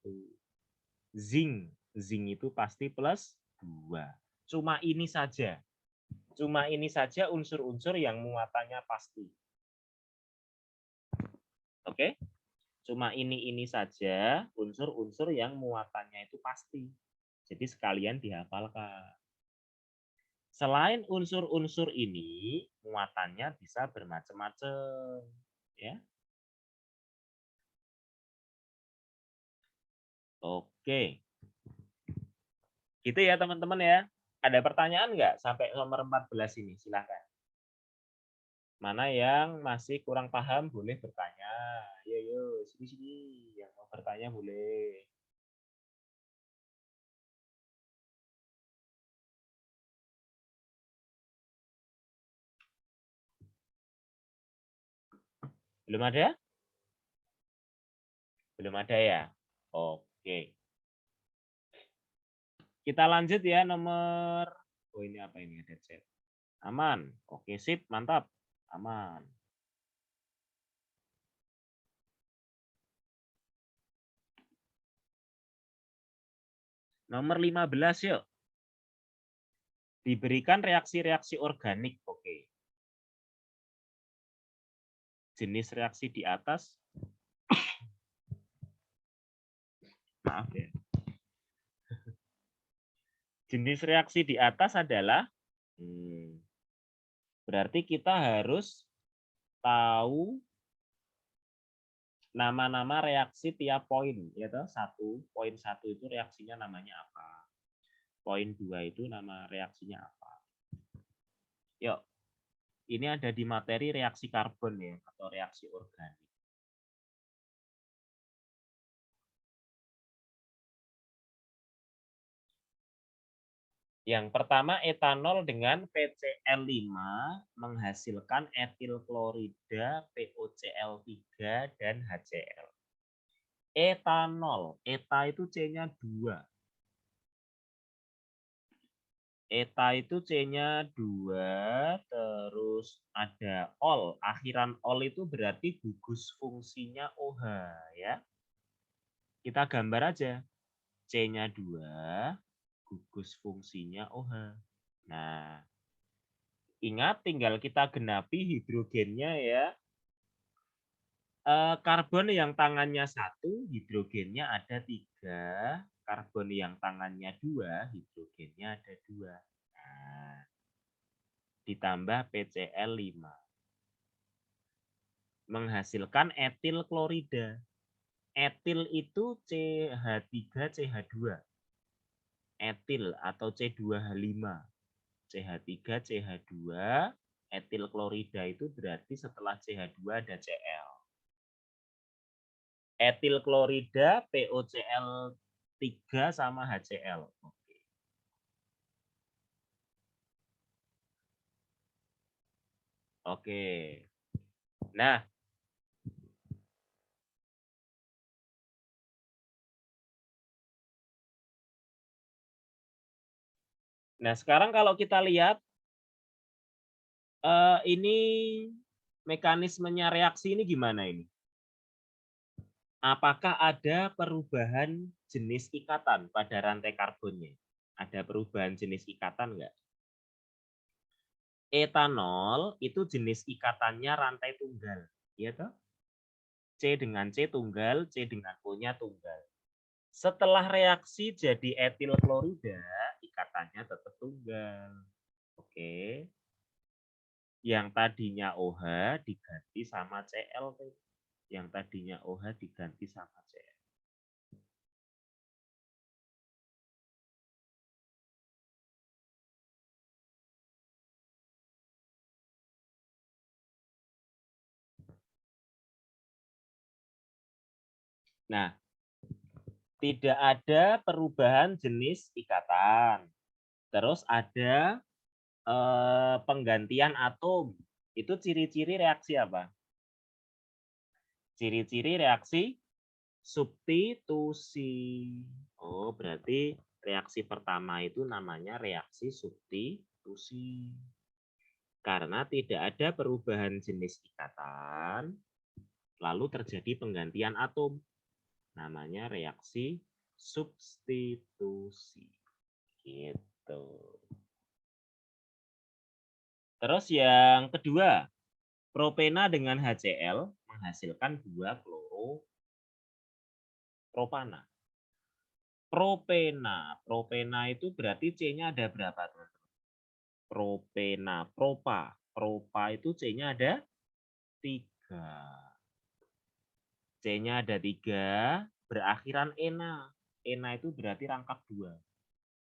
Zinc. Zinc itu pasti plus 2. Cuma ini saja. Cuma ini saja unsur-unsur yang muatannya pasti. Oke? Cuma ini saja unsur-unsur yang muatannya itu pasti. Jadi sekalian dihafalkan. Selain unsur-unsur ini, muatannya bisa bermacam-macam, ya. Oke. Gitu ya teman-teman ya. Ada pertanyaan nggak sampai nomor 14 ini? Silahkan. Mana yang masih kurang paham boleh bertanya. Yuk, sini-sini. Yang mau bertanya boleh. Belum ada? Belum ada ya? Oke. Kita lanjut ya nomor. Oh ini apa ini? Ada chat. Aman. Oke sip, mantap. Aman. Nomor 15 yuk. Diberikan reaksi-reaksi organik. Oke. Jenis reaksi di atas. Maaf ya. Jenis reaksi di atas adalah berarti kita harus tahu nama-nama reaksi tiap poin, ya toh. Poin 1 itu reaksinya namanya apa? Poin 2 itu nama reaksinya apa? Yuk. Ini ada di materi reaksi karbon ya atau reaksi organik. Yang pertama, etanol dengan PCl5 menghasilkan etil klorida, POCl3, dan HCl. Etanol, eta itu C-nya 2. Eta itu C-nya 2, terus ada ol. Akhiran ol itu berarti gugus fungsinya OH ya. Kita gambar aja. C-nya 2, gugus fungsinya OH. Nah, ingat tinggal kita genapi hidrogennya ya. Karbon yang tangannya 1, hidrogennya ada 3. Karbon yang tangannya 2, hidrogennya ada 2. Nah, ditambah PCl5. Menghasilkan etil klorida. Etil itu CH3CH2. Etil atau C2H5. CH3CH2, etil klorida itu berarti setelah CH2 ada Cl. Etil klorida, POCl3 sama HCl. Oke. Oke. Nah, sekarang kalau kita lihat ini mekanismenya reaksi ini gimana ini? Apakah ada perubahan jenis ikatan pada rantai karbonnya? Ada perubahan jenis ikatan enggak? Etanol itu jenis ikatannya rantai tunggal, ya toh? C dengan C tunggal, C dengan O-nya tunggal. Setelah reaksi jadi etil klorida, ikatannya tetap tunggal. Oke. Yang tadinya OH diganti sama Cl. Yang tadinya OH diganti sama Cl. Nah, tidak ada perubahan jenis ikatan. Terus ada penggantian atom. Itu ciri-ciri reaksi apa? Ciri-ciri reaksi substitusi. Oh, berarti reaksi pertama itu namanya reaksi substitusi. Karena tidak ada perubahan jenis ikatan, lalu terjadi penggantian atom. Namanya reaksi substitusi. Gitu. Terus yang kedua, propena dengan HCl menghasilkan 2 chloropropana. Propena itu berarti C-nya ada berapa, teman-teman? Propena, propa itu C-nya ada 3. C-nya ada 3, berakhiran ena. Ena itu berarti rangkap 2.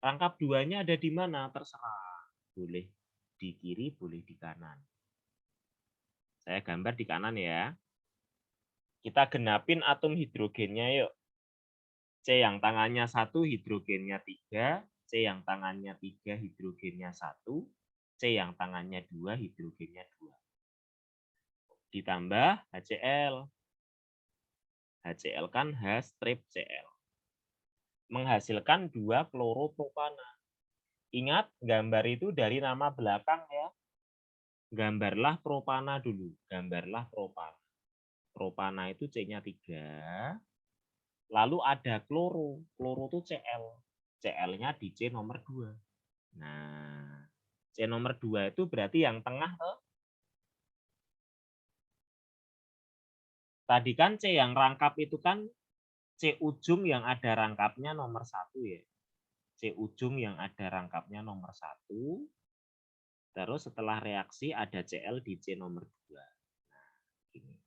Rangkap 2-nya ada di mana? Terserah. Boleh di kiri, boleh di kanan. Saya gambar di kanan ya. Kita genapin atom hidrogennya yuk. C yang tangannya 1, hidrogennya 3. C yang tangannya 3, hidrogennya 1. C yang tangannya 2, hidrogennya 2. Ditambah HCl. HCl kan H strip Cl. Menghasilkan 2 chloropropana. Ingat, gambar itu dari nama belakang ya. Gambarlah propana dulu. Gambarlah propana. Propana itu C-nya 3. Lalu ada kloro. Kloro itu Cl. Cl-nya di C nomor 2. Nah, C nomor 2 itu berarti yang tengah tuh. Tadi kan C yang rangkap itu kan C ujung yang ada rangkapnya nomor 1 ya. C ujung yang ada rangkapnya nomor 1. Terus setelah reaksi ada Cl di C nomor 2. Nah, gini.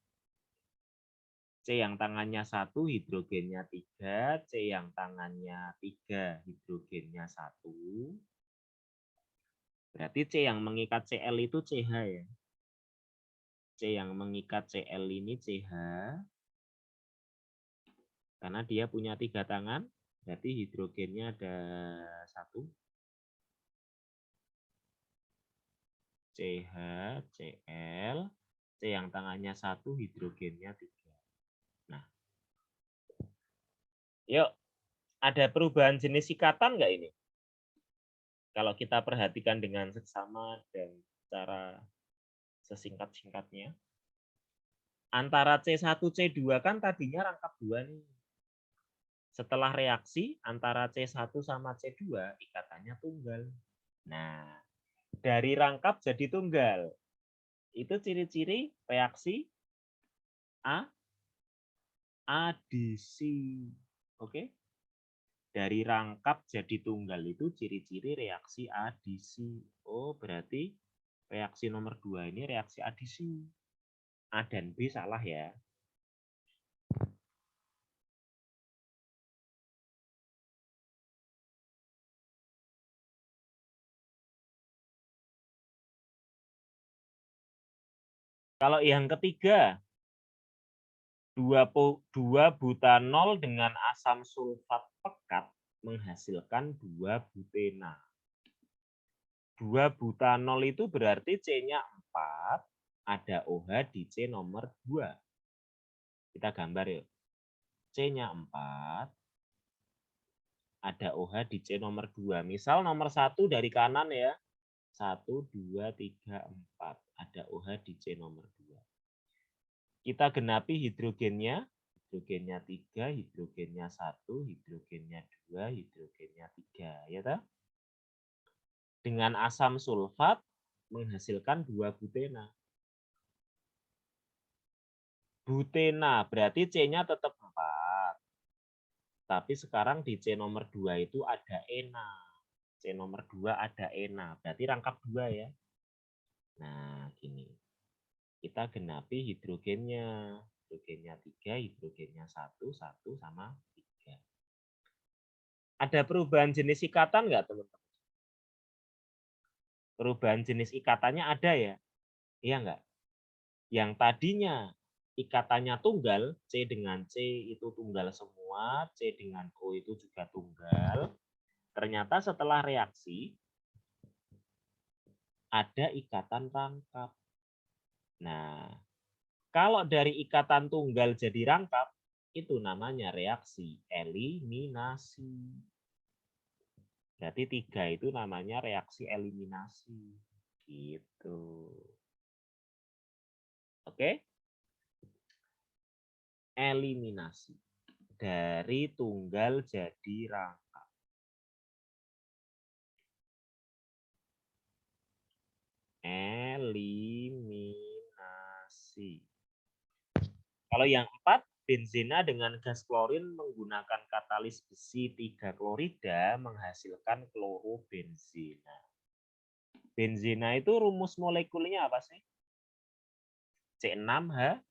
C yang tangannya 1, hidrogennya 3. C yang tangannya 3, hidrogennya 1. Berarti C yang mengikat Cl itu CH ya. C yang mengikat Cl ini CH. Karena dia punya 3 tangan, berarti hidrogennya ada 1. CH, Cl. C yang tangannya 1, hidrogennya 3. Nah, yuk, ada perubahan jenis ikatan nggak ini? Kalau kita perhatikan dengan seksama dan cara sesingkat-singkatnya. Antara C1, C2 kan tadinya rangkap 2 nih. Setelah reaksi antara C1 sama C2 ikatannya tunggal. Nah, dari rangkap jadi tunggal. Itu ciri-ciri reaksi adisi. Oke? Dari rangkap jadi tunggal itu ciri-ciri reaksi adisi. Oh, berarti reaksi nomor 2 ini reaksi adisi. A dan B salah ya. Kalau yang ketiga, 2 butanol dengan asam sulfat pekat menghasilkan 2 butena. 2 butanol itu berarti C-nya 4, ada OH di C nomor 2. Kita gambar yuk. C-nya 4, ada OH di C nomor 2. Misal nomor 1 dari kanan ya. 1, 2, 3, 4. Ada OH di C nomor 2. Kita genapi hidrogennya. Hidrogennya 3, hidrogennya 1, hidrogennya 2, hidrogennya 3, ya toh? Dengan asam sulfat menghasilkan 2 butena. Butena, berarti C-nya tetap 4. Tapi sekarang di C nomor 2 itu ada ena. C nomor 2 ada ena, berarti rangkap 2 ya. Nah, gini. Kita genapi hidrogennya. Hidrogennya 3, hidrogennya 1, 1 sama 3. Ada perubahan jenis ikatan nggak, teman-teman? Perubahan jenis ikatannya ada ya? Iya nggak? Yang tadinya ikatannya tunggal, C dengan C itu tunggal semua, C dengan O itu juga tunggal. Ternyata setelah reaksi, ada ikatan rangkap. Nah, kalau dari ikatan tunggal jadi rangkap, itu namanya reaksi eliminasi. Berarti 3 itu namanya reaksi eliminasi. Gitu. Oke? Eliminasi. Dari tunggal jadi rangkap. Eliminasi. Kalau yang 4, benzena dengan gas klorin menggunakan katalis besi 3 klorida menghasilkan klorobenzena. Benzena itu rumus molekulnya apa sih? C6H6.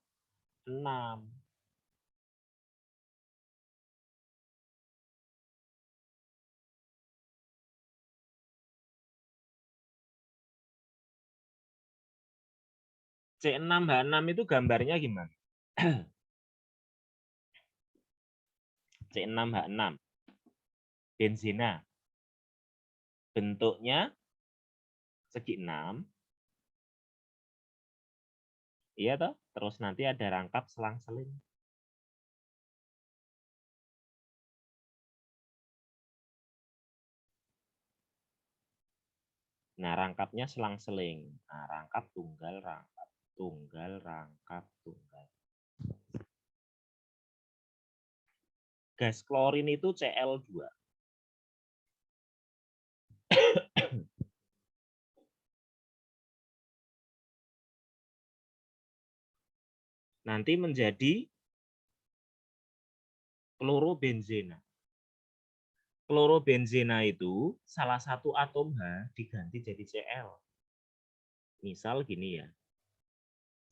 C6H6 itu gambarnya gimana? C6H6. Benzena. Bentuknya segi 6. Iya toh? Terus nanti ada rangkap selang-seling. Nah, rangkapnya selang-seling. Nah, rangkap tunggal, rangkap tunggal, rangkap tunggal. Gas klorin itu Cl2. Nanti menjadi klorobenzena. Klorobenzena itu salah satu atom H diganti jadi Cl. Misal gini ya.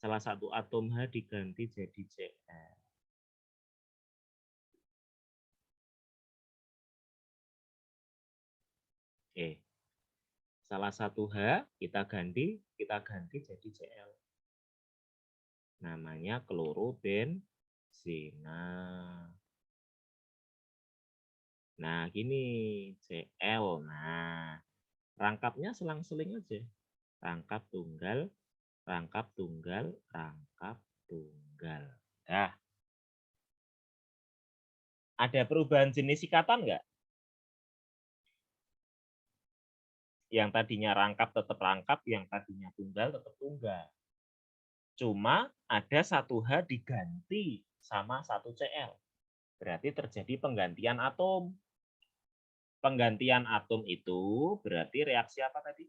Salah satu atom H diganti jadi Cl. Salah satu H kita ganti jadi Cl. Namanya klorobenzena. Nah, gini Cl. Nah, rangkapnya selang-seling aja. Rangkap tunggal, rangkap tunggal, rangkap tunggal. Nah, ada perubahan jenis ikatan nggak? Yang tadinya rangkap tetap rangkap, yang tadinya tunggal tetap tunggal. Cuma ada satu H diganti sama satu Cl. Berarti terjadi penggantian atom. Penggantian atom itu berarti reaksi apa tadi?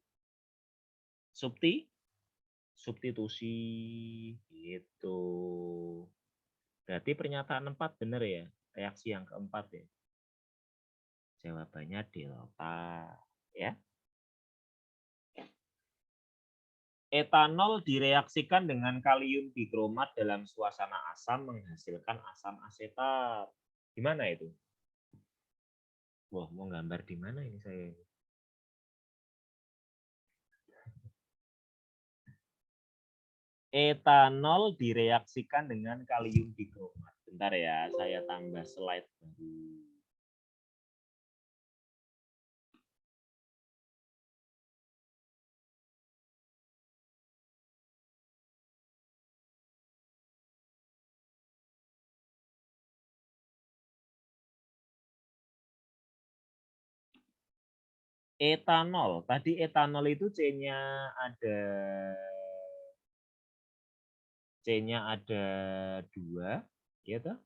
Substitusi gitu. Berarti pernyataan 4 benar ya? Reaksi yang keempat ya. Jawabannya delta ya. Etanol direaksikan dengan kalium dikromat dalam suasana asam menghasilkan asam asetat. Gimana itu? Wah, mau gambar di mana ini saya? Etanol direaksikan dengan kalium dikromat. Bentar ya, saya tambah slide baru. Etanol, tadi etanol itu C-nya ada C-nya ada 2, ya toh?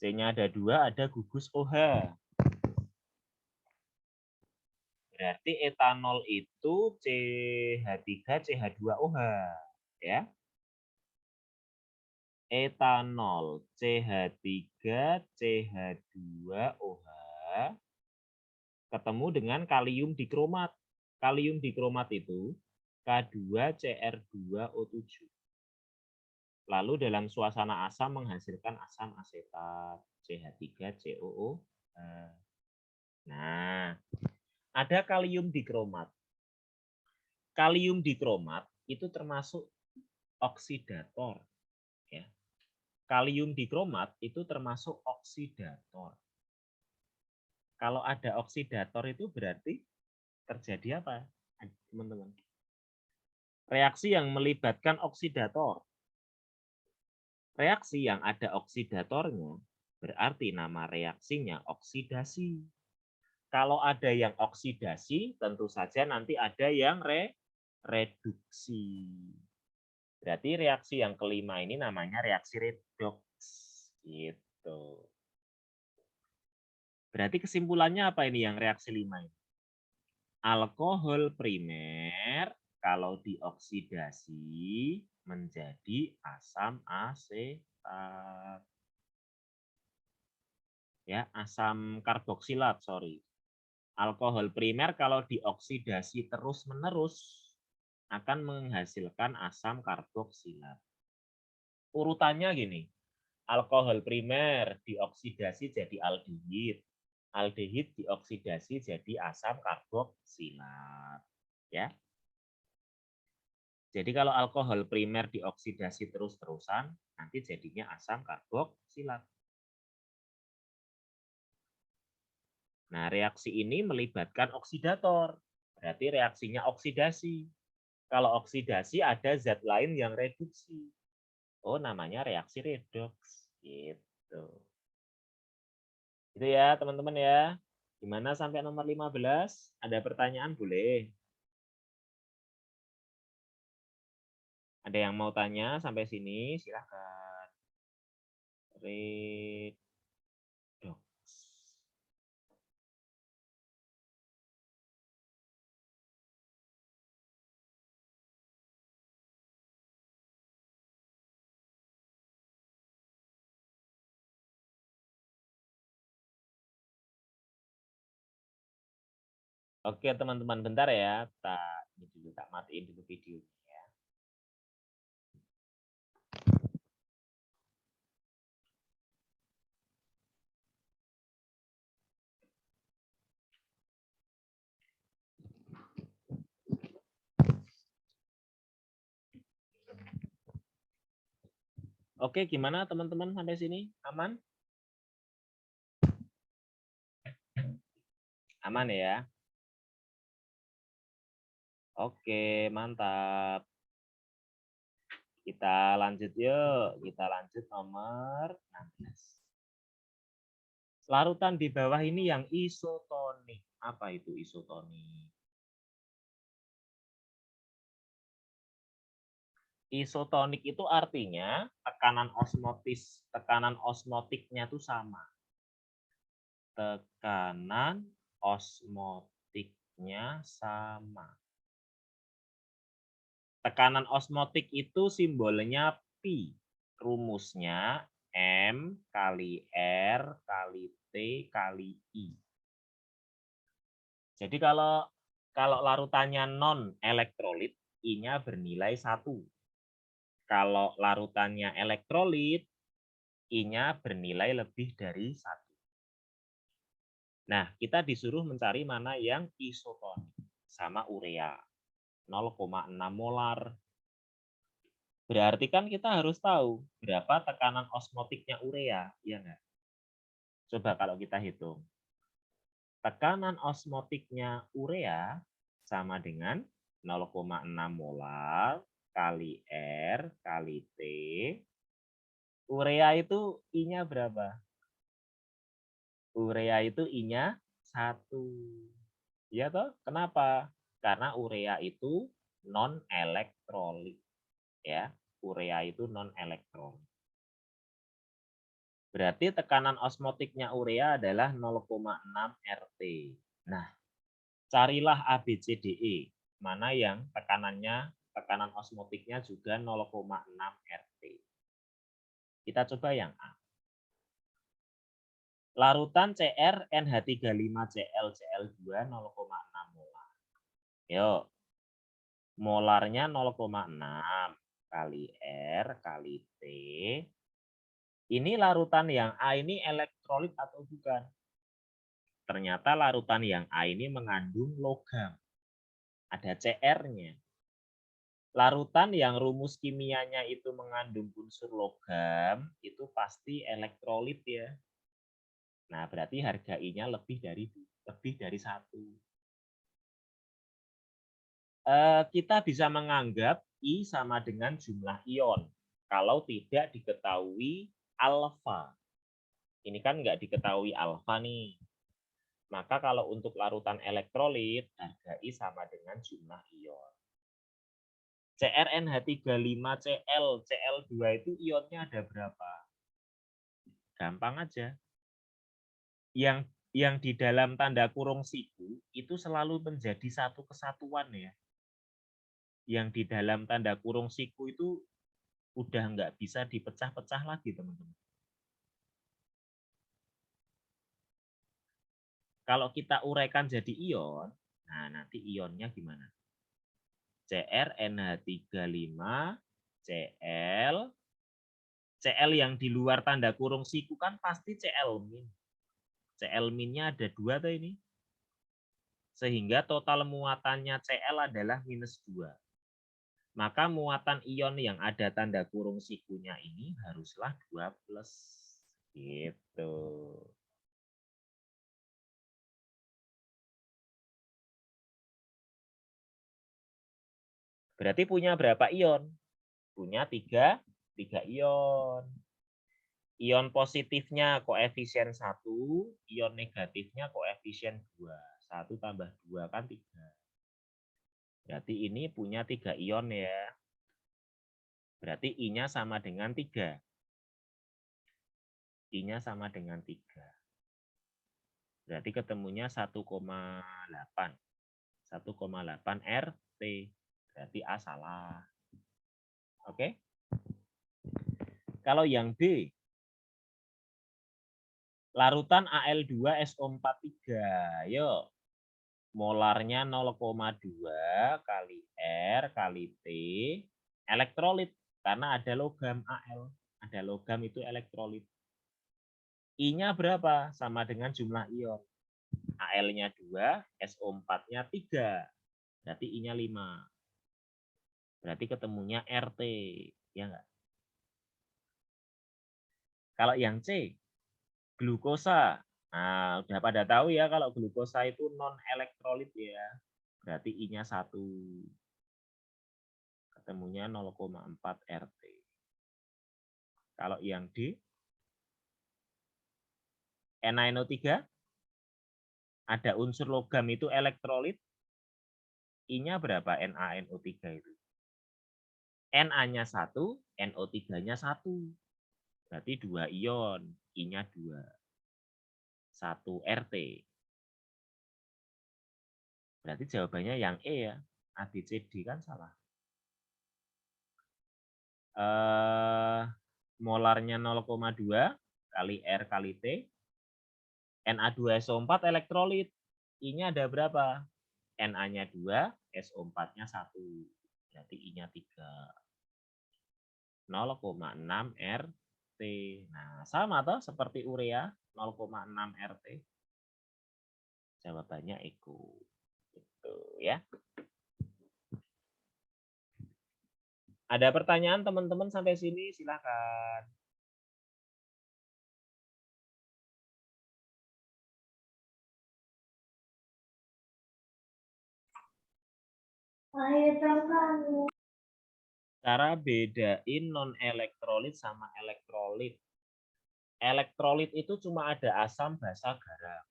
C-nya ada 2, ada gugus OH. Berarti etanol itu CH3 CH2OH, ya. Etanol CH3 CH2OH ketemu dengan kalium dikromat. Kalium dikromat itu K2CR2O7. Lalu dalam suasana asam menghasilkan asam asetat CH3COOH. Nah, ada kalium dikromat. Kalium dikromat itu termasuk oksidator. Ya. Kalium dikromat itu termasuk oksidator. Kalau ada oksidator itu berarti terjadi apa, teman-teman? Reaksi yang melibatkan oksidator. Reaksi yang ada oksidatornya berarti nama reaksinya oksidasi. Kalau ada yang oksidasi, tentu saja nanti ada yang reduksi. Berarti reaksi yang kelima ini namanya reaksi redoks. Gitu. Berarti kesimpulannya apa ini yang reaksi 5 ini? Alkohol primer kalau dioksidasi menjadi asam asetat. Ya, asam karboksilat, sorry. Alkohol primer kalau dioksidasi terus-menerus akan menghasilkan asam karboksilat. Urutannya gini, alkohol primer dioksidasi jadi aldehid. Aldehid dioksidasi jadi asam karboksilat. Ya. Jadi kalau alkohol primer dioksidasi terus-terusan, nanti jadinya asam karboksilat. Nah, reaksi ini melibatkan oksidator. Berarti reaksinya oksidasi. Kalau oksidasi ada zat lain yang reduksi. Oh, namanya reaksi redoks. Gitu. Itu ya, teman-teman ya. Gimana sampai nomor 15? Ada pertanyaan boleh? Ada yang mau tanya sampai sini? Silahkan. Redoks. Oke, teman-teman, bentar ya. Tak matiin dulu videonya ya. Oke, gimana teman-teman sampai sini? Aman? Aman ya? Oke, mantap. Kita lanjut yuk. Kita lanjut nomor 16. Larutan di bawah ini yang isotonik. Apa itu isotonik? Isotonik itu artinya tekanan osmotiknya itu sama. Tekanan osmotiknya sama. Tekanan osmotik itu simbolnya pi. Rumusnya M kali R kali T kali I. Jadi kalau larutannya non elektrolit, I-nya bernilai 1. Kalau larutannya elektrolit, I-nya bernilai lebih dari 1. Nah, kita disuruh mencari mana yang isotonik sama urea. 0,6 molar. Berarti kan kita harus tahu berapa tekanan osmotiknya urea, ya enggak? Coba kalau kita hitung. Tekanan osmotiknya urea sama dengan 0,6 molar kali R kali T. Urea itu I-nya berapa? Urea itu I-nya 1. Iya toh? Kenapa? Karena urea itu non elektrolit. Ya, urea itu non elektrolit. Berarti tekanan osmotiknya urea adalah 0,6 RT. Nah, carilah ABCDE. Mana yang tekanan osmotiknya juga 0,6 RT. Kita coba yang A. Larutan Cr NH35Cl Cl2 0,6 molar. Yuk. Molarnya 0,6 kali R kali T. Ini larutan yang A ini elektrolit atau bukan? Ternyata larutan yang A ini mengandung logam. Ada Cr-nya. Larutan yang rumus kimianya itu mengandung unsur logam, itu pasti elektrolit ya. Nah, berarti harga I-nya lebih dari 1. Kita bisa menganggap I sama dengan jumlah ion. Kalau tidak diketahui alfa. Ini kan nggak diketahui alfa nih. Maka kalau untuk larutan elektrolit, harga I sama dengan jumlah ion. CrNH35Cl, Cl2 itu ionnya ada berapa? Gampang aja. Yang di dalam tanda kurung siku itu selalu menjadi satu kesatuan ya. Yang di dalam tanda kurung siku itu udah nggak bisa dipecah-pecah lagi teman-teman. Kalau kita uraikan jadi ion, nah nanti ionnya gimana? CrNH35Cl, Cl yang di luar tanda kurung siku kan pasti Cl-min. Cl-minnya ada 2 tuh ini. Sehingga total muatannya Cl adalah -2. Maka muatan ion yang ada tanda kurung sikunya ini haruslah 2+. Gitu. Berarti punya berapa ion? Punya 3 ion. Ion positifnya koefisien 1, ion negatifnya koefisien 2. 1 tambah 2 kan 3. Berarti ini punya 3 ion ya. Berarti I-nya sama dengan 3. I-nya sama dengan 3. Berarti ketemunya 1,8. 1,8 RT. Berarti A salah. Oke. Kalau yang B, larutan Al2SO43. Yuk. Molarnya 0,2 kali R kali T. Elektrolit. Karena ada logam Al. Ada logam itu elektrolit. I-nya berapa? Sama dengan jumlah ion. Al-nya 2, SO4-nya 3. Berarti I-nya 5. Berarti ketemunya RT. Ya enggak? Kalau yang C, glukosa. Nah, udah pada tahu ya kalau glukosa itu non elektrolit ya. Berarti I-nya 1. Ketemunya 0,4 RT. Kalau yang D, NaNO3 ada unsur logam itu elektrolit. I-nya berapa? NaNO3 itu. Na-nya 1, NO3-nya 1. Berarti 2 ion, I-nya 2. 1 RT. Berarti jawabannya yang E ya. A, B, C, D kan salah. Molarnya 0,2 kali R kali T. Na2SO4 elektrolit. I-nya ada berapa? Na-nya 2, SO4-nya 1. Berarti I-nya 3. 0,6 RT. Nah, sama toh seperti urea 0,6 RT. Jawabannya Eko. Gitu ya. Ada pertanyaan teman-teman sampai sini? Silakan. Cara bedain non elektrolit sama elektrolit. Elektrolit itu cuma ada asam, basa, garam.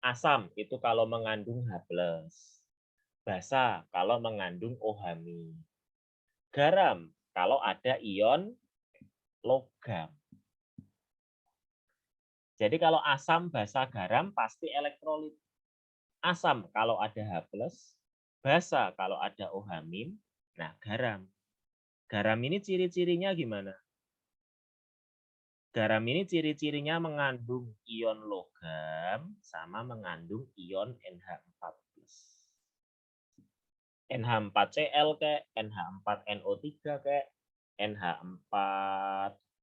Asam itu kalau mengandung H+. Basa kalau mengandung OH-. Garam kalau ada ion logam. Jadi kalau asam, basa, garam pasti elektrolit. Asam kalau ada H+, basa kalau ada OH-. Nah, garam. Garam ini ciri-cirinya gimana? Garam ini ciri-cirinya mengandung ion logam sama mengandung ion NH4+. NH4Cl kayak, NH4NO3 kayak, NH4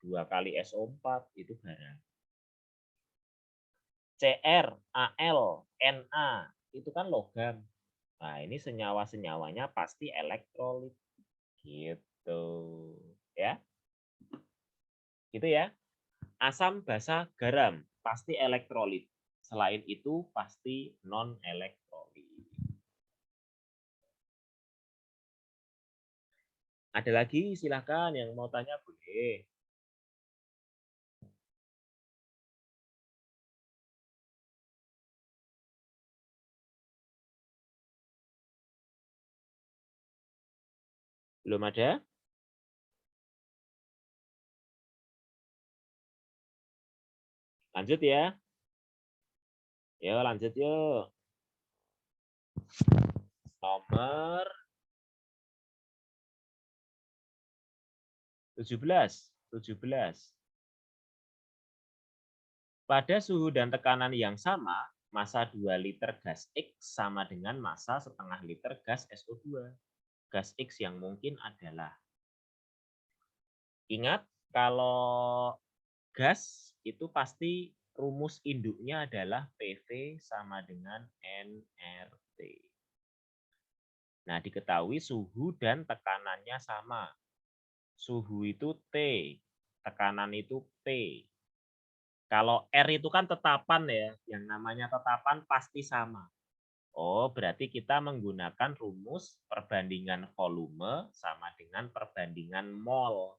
2 kali SO4 itu garam. Cr, Al, Na itu kan logam. Nah, ini senyawa-senyawanya pasti elektrolit. Gitu. Ya. Gitu ya. Asam, basa, garam pasti elektrolit. Selain itu pasti non elektrolit. Ada lagi silahkan yang mau tanya boleh. Belum ada? Lanjut ya. Yuk lanjut yuk. Nomor 17. Pada suhu dan tekanan yang sama, massa 2 liter gas X sama dengan massa setengah liter gas SO2. Gas X yang mungkin adalah. Ingat, kalau gas itu pasti rumus induknya adalah PV sama dengan nRT. Nah, diketahui suhu dan tekanannya sama. Suhu itu T, tekanan itu P. Kalau R itu kan tetapan ya, yang namanya tetapan pasti sama. Oh, berarti kita menggunakan rumus perbandingan volume sama dengan perbandingan mol.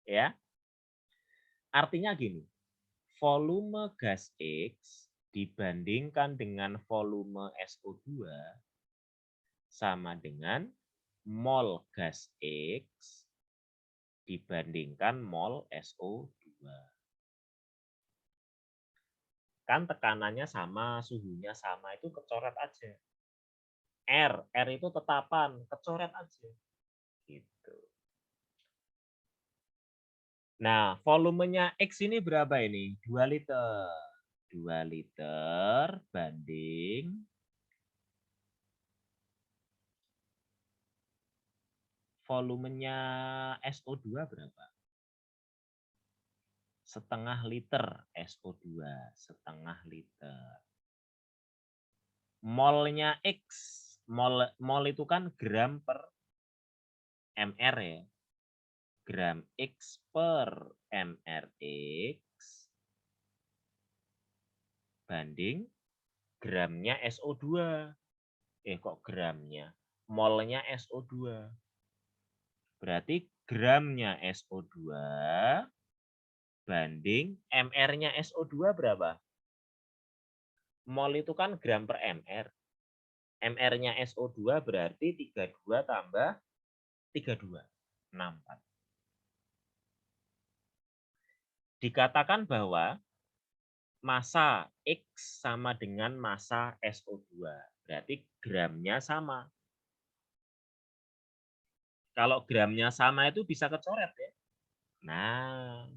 Ya. Artinya gini, volume gas X dibandingkan dengan volume SO2 sama dengan mol gas X dibandingkan mol SO2. Kan tekanannya sama, suhunya sama, itu kecoret aja. R itu tetapan, kecoret aja. Gitu. Nah, volumenya X ini berapa ini? 2 liter. 2 liter banding volumenya SO2 berapa? Setengah liter SO2, setengah liter. Molnya X, mol itu kan gram per mr ya. Gram X per mrx banding gramnya SO2. Kok gramnya? Molnya SO2. Berarti gramnya SO2 banding mr-nya SO2 berapa? Mol itu kan gram per mr. MR-nya SO2 berarti 32 tambah 32, 64. Dikatakan bahwa massa X sama dengan massa SO2. Berarti gramnya sama. Kalau gramnya sama itu bisa kecoret ya. Nah,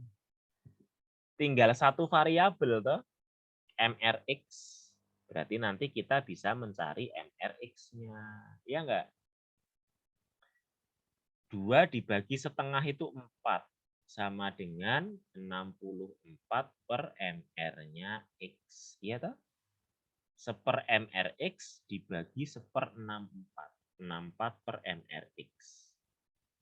tinggal satu variabel toh, MRX. Berarti nanti kita bisa mencari MRX-nya. Iya enggak? 2 dibagi setengah itu 4. Sama dengan 64 per MR-nya X. Iya toh? Seper MRX dibagi seper 64. 64 per MRX.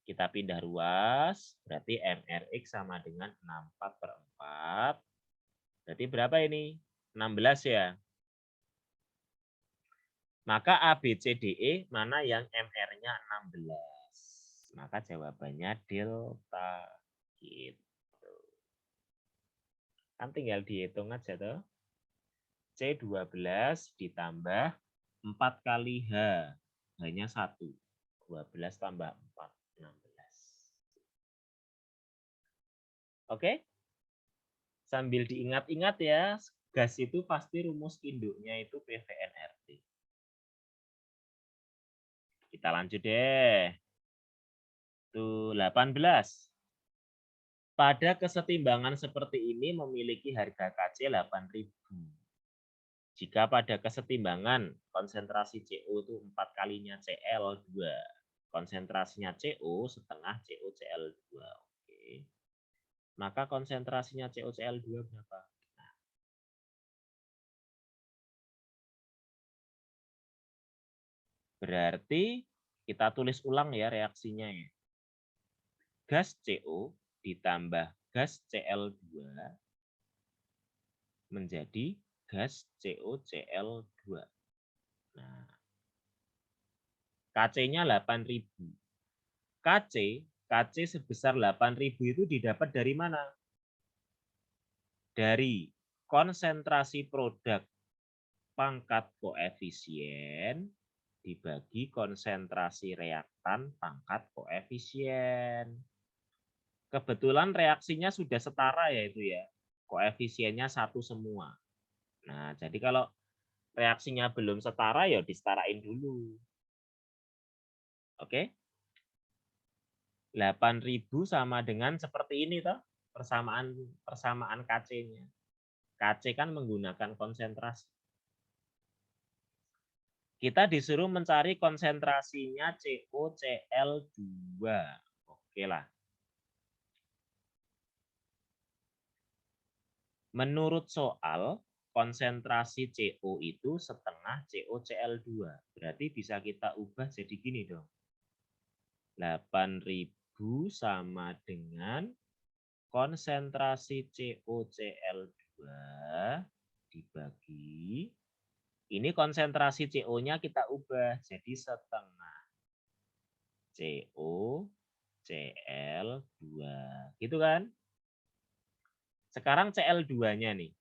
Kita pindah ruas, berarti MRX sama dengan 64 per 4. Berarti berapa ini? 16 ya. Maka ABCDE mana yang MR-nya 16? Maka jawabannya delta. Gitu. Kan tinggal dihitung aja tuh. C12 ditambah 4 kali H. Hanya 1. 12 tambah 4, 16. Oke? Sambil diingat-ingat ya, gas itu pasti rumus induknya itu PVNRT. Kita lanjut deh. Tuh, 18. Pada kesetimbangan seperti ini memiliki harga KC 8.000. Jika pada kesetimbangan konsentrasi CO itu 4 kalinya Cl2, konsentrasinya CO setengah CoCl2. Oke. Maka konsentrasinya CoCl2 berapa? Nah. Berarti kita tulis ulang ya reaksinya ya. Gas CO ditambah gas Cl2 menjadi gas CoCl2. Nah, KC-nya 8.000. KC sebesar 8.000 itu didapat dari mana? Dari konsentrasi produk pangkat koefisien dibagi konsentrasi reaktan pangkat koefisien. Kebetulan reaksinya sudah setara ya itu ya. Koefisiennya 1 semua. Nah, jadi kalau reaksinya belum setara ya disetarain dulu. Oke? 8.000 sama dengan seperti ini toh, persamaan KC-nya. KC kan menggunakan konsentrasi. Kita disuruh mencari konsentrasinya CoCl2. Oke lah. Menurut soal, konsentrasi CO itu setengah CoCl2. Berarti bisa kita ubah jadi gini dong. 8.000 sama dengan konsentrasi CoCl2 dibagi. Ini konsentrasi CO-nya kita ubah jadi setengah CoCl2. Gitu kan? Sekarang Cl2-nya nih.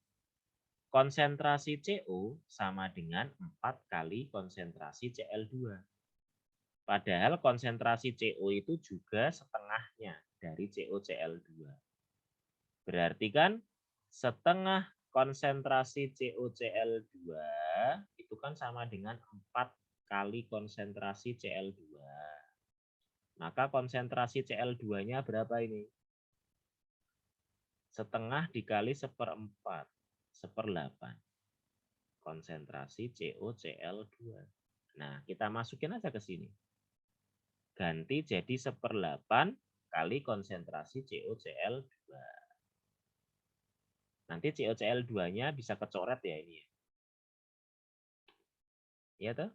Konsentrasi CO sama dengan 4 kali konsentrasi Cl2. Padahal konsentrasi CO itu juga setengahnya dari CoCl2. Berarti kan setengah konsentrasi CoCl2 itu kan sama dengan 4 kali konsentrasi Cl2. Maka konsentrasi Cl2-nya berapa ini? Setengah dikali 1/4. 1/8. Konsentrasi CoCl2. Nah, kita masukin aja ke sini. Ganti jadi 1/8 kali konsentrasi CoCl2. Nanti CoCl2-nya bisa kecoret ya ini. Ya toh?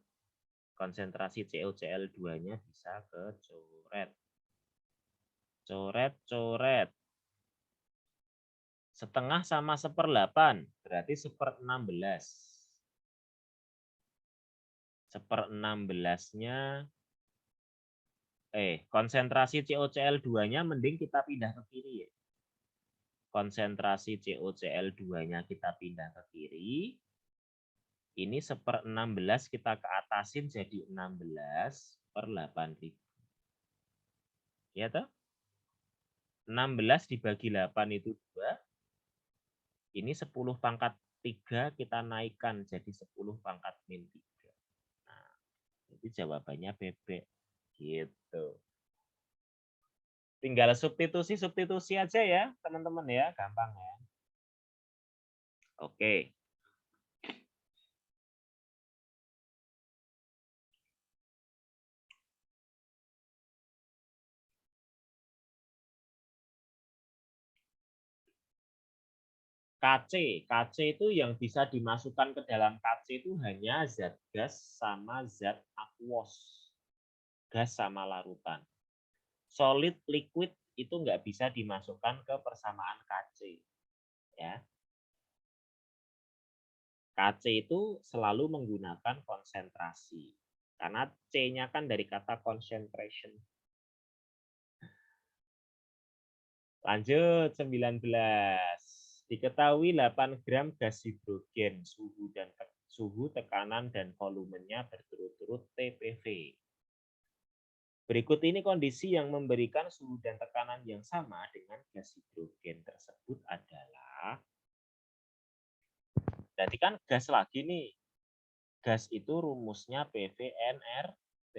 Konsentrasi CoCl2-nya bisa kecoret. Coret-coret. Setengah sama 1/8, berarti 1/16. 1/16-nya konsentrasi CoCl2-nya mending kita pindah ke kiri ya. Konsentrasi CoCl2-nya kita pindah ke kiri. Ini 1/16 kita ke atasin jadi 16/8.000. Ya toh? 16 dibagi 8 itu 2. Ini 10 pangkat 3 kita naikkan jadi 10 pangkat min 3. Nah, jadi jawabannya bebek. Gitu. Tinggal substitusi aja ya, teman-teman ya, gampang ya. Oke. KC itu yang bisa dimasukkan ke dalam KC itu hanya zat gas sama zat aquos. Gas sama larutan. Solid, liquid itu nggak bisa dimasukkan ke persamaan KC. Ya. KC itu selalu menggunakan konsentrasi. Karena C-nya kan dari kata concentration. Lanjut 19. Diketahui 8 gram gas hidrogen, suhu, tekanan, dan volumenya berturut-turut TPV. Berikut ini kondisi yang memberikan suhu dan tekanan yang sama dengan gas hidrogen tersebut adalah Berarti kan gas lagi nih. Gas itu rumusnya PVNRT.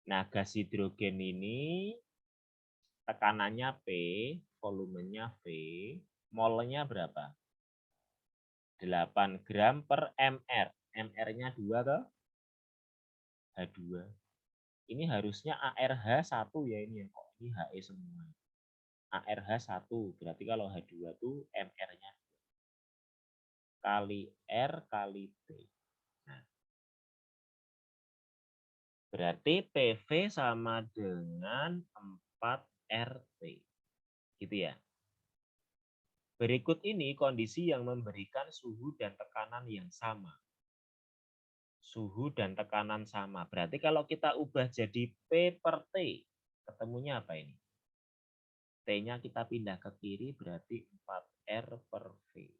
Nah, gas hidrogen ini tekanannya P, volumenya V, molnya berapa? 8 gram per mR. mR-nya 2 toh? H2. Ini harusnya ARH1 ya ini ya. Kok ini HE semua. ARH1. Berarti kalau H2 itu mR-nya kali R kali T. Nah, berarti PV sama dengan 4RT. Gitu ya. Berikut ini kondisi yang memberikan suhu dan tekanan yang sama. Suhu dan tekanan sama. Berarti kalau kita ubah jadi P per T, ketemunya apa ini? T-nya kita pindah ke kiri berarti 4R per V.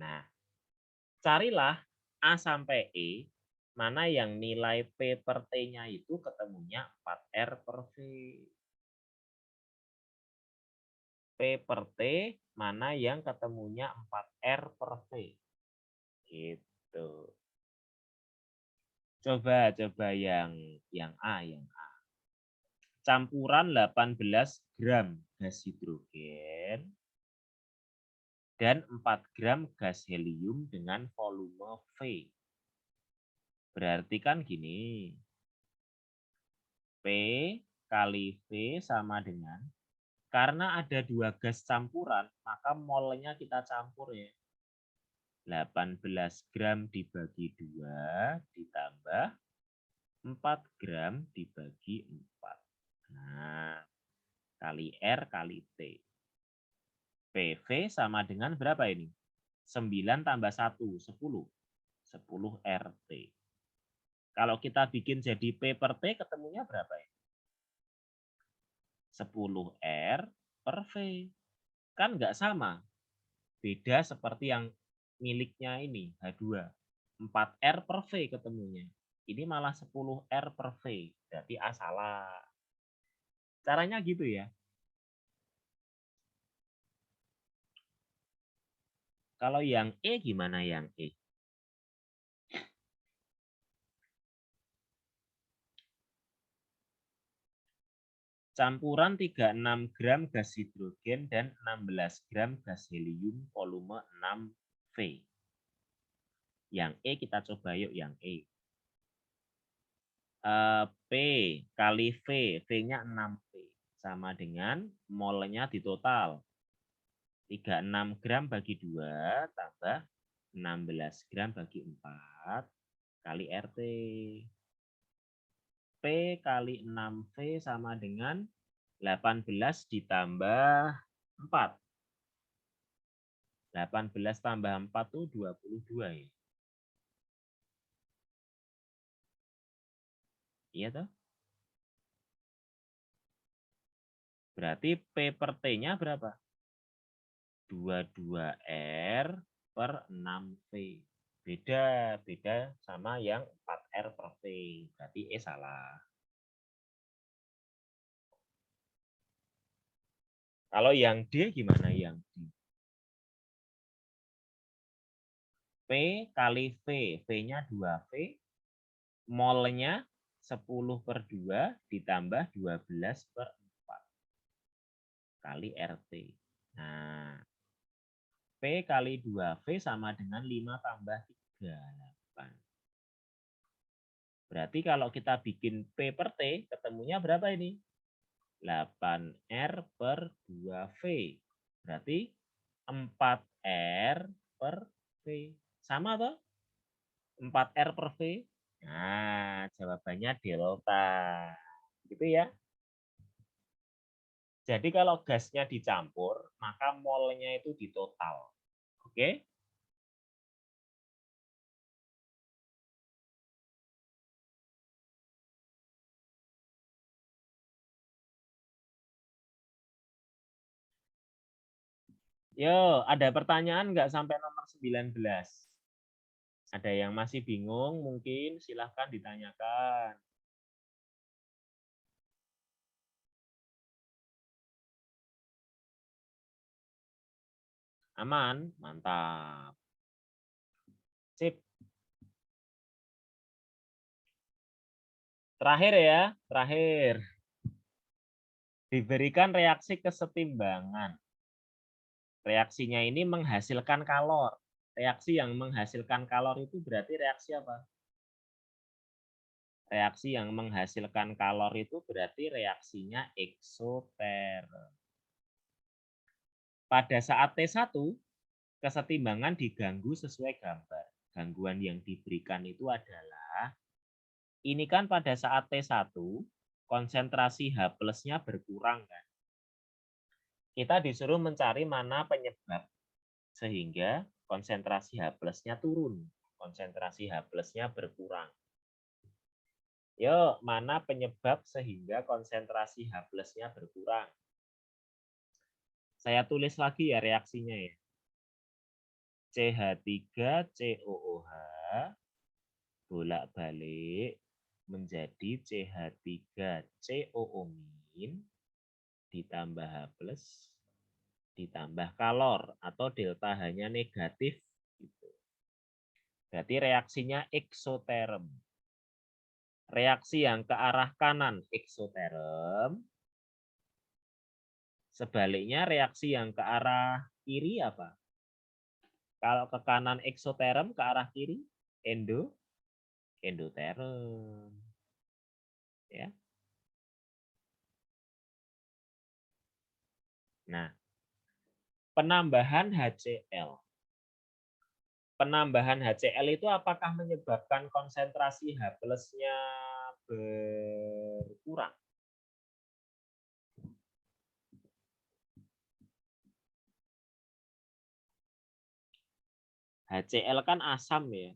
Nah, carilah A sampai E, mana yang nilai P per T-nya itu ketemunya 4R per V. P per T, mana yang ketemunya 4R per V. Gitu. Coba yang A. Campuran 18 gram gas hidrogen dan 4 gram gas helium dengan volume V. Berarti kan gini, P kali V sama dengan, karena ada 2 gas campuran, maka molnya kita campur ya. 18 gram dibagi 2 ditambah 4 gram dibagi 4. Nah, kali R kali T. PV sama dengan berapa ini? 9 tambah 1, 10. 10 RT. Kalau kita bikin jadi P per T ketemunya berapa ya? 10 R per V. Kan nggak sama. Beda seperti yang miliknya ini, H2. 4 R per V ketemunya. Ini malah 10 R per V. Berarti A salah. Caranya gitu ya. Kalau yang E gimana yang E? Campuran 36 gram gas hidrogen dan 16 gram gas helium volume 6 V. Yang E kita coba yuk yang E. P kali V, V-nya 6V. Sama dengan molnya di total. 36 gram bagi 2 tambah 16 gram bagi 4 kali RT. P kali 6V sama dengan 18 ditambah 4. 18 tambah 4 itu 22 ya. Iya toh? Berarti P per T-nya berapa? 22R per 6V. Beda sama yang 4R per V. Berarti E salah. Kalau yang D gimana yang D? P kali V. V-nya 2V. Molnya 10 per 2 ditambah 12 per 4. Kali RT. Nah, P kali 2V sama dengan 5 tambah 3. 8. Berarti kalau kita bikin P per T, ketemunya berapa ini? 8R per 2V. Berarti 4R per V. Sama toh? 4R per V. Nah, jawabannya delta. Gitu ya. Jadi kalau gasnya dicampur, maka molnya itu ditotal. Oke? Yo, ada pertanyaan nggak sampai nomor 19? Ada yang masih bingung mungkin silahkan ditanyakan. Aman? Mantap. Sip. Terakhir ya, terakhir. Diberikan reaksi kesetimbangan. Reaksinya ini menghasilkan kalor. Reaksi yang menghasilkan kalor itu berarti reaksi apa? Reaksi yang menghasilkan kalor itu berarti reaksinya eksoterm. Pada saat T1, kesetimbangan diganggu sesuai gambar. Gangguan yang diberikan itu adalah, ini kan pada saat T1, konsentrasi H plusnya berkurang kan. Kita disuruh mencari mana penyebab sehingga konsentrasi H plusnya turun. Konsentrasi H plusnya berkurang. Yuk, mana penyebab sehingga konsentrasi H plusnya berkurang? Saya tulis lagi ya reaksinya ya. CH3COOH bolak-balik menjadi CH3COO- ditambah H plus ditambah kalor atau delta H-nya negatif. Gitu. Berarti reaksinya eksoterm. Reaksi yang ke arah kanan eksoterm. Sebaliknya reaksi yang ke arah kiri apa? Kalau ke kanan eksoterm, ke arah kiri endoterm. Ya. Nah, penambahan HCl. Penambahan HCl itu apakah menyebabkan konsentrasi H plusnya berkurang? HCl kan asam ya.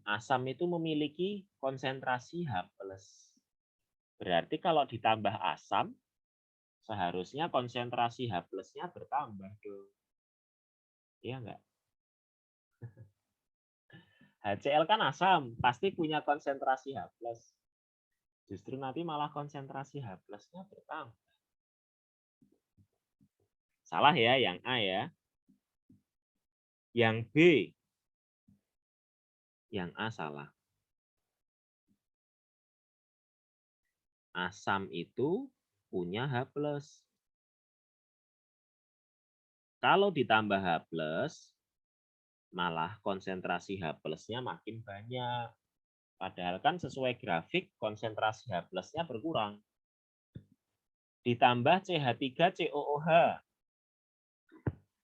Asam itu memiliki konsentrasi H plus. Berarti kalau ditambah asam, seharusnya konsentrasi H plusnya bertambah dong. Iya enggak? HCl kan asam, pasti punya konsentrasi H plus. Justru nanti malah konsentrasi H plusnya bertambah. Salah ya, yang A ya. Yang B. Yang A salah. Asam itu punya H plus. Kalau ditambah H plus, malah konsentrasi H plusnya makin banyak. Padahal kan sesuai grafik konsentrasi H plusnya berkurang. Ditambah CH3COOH.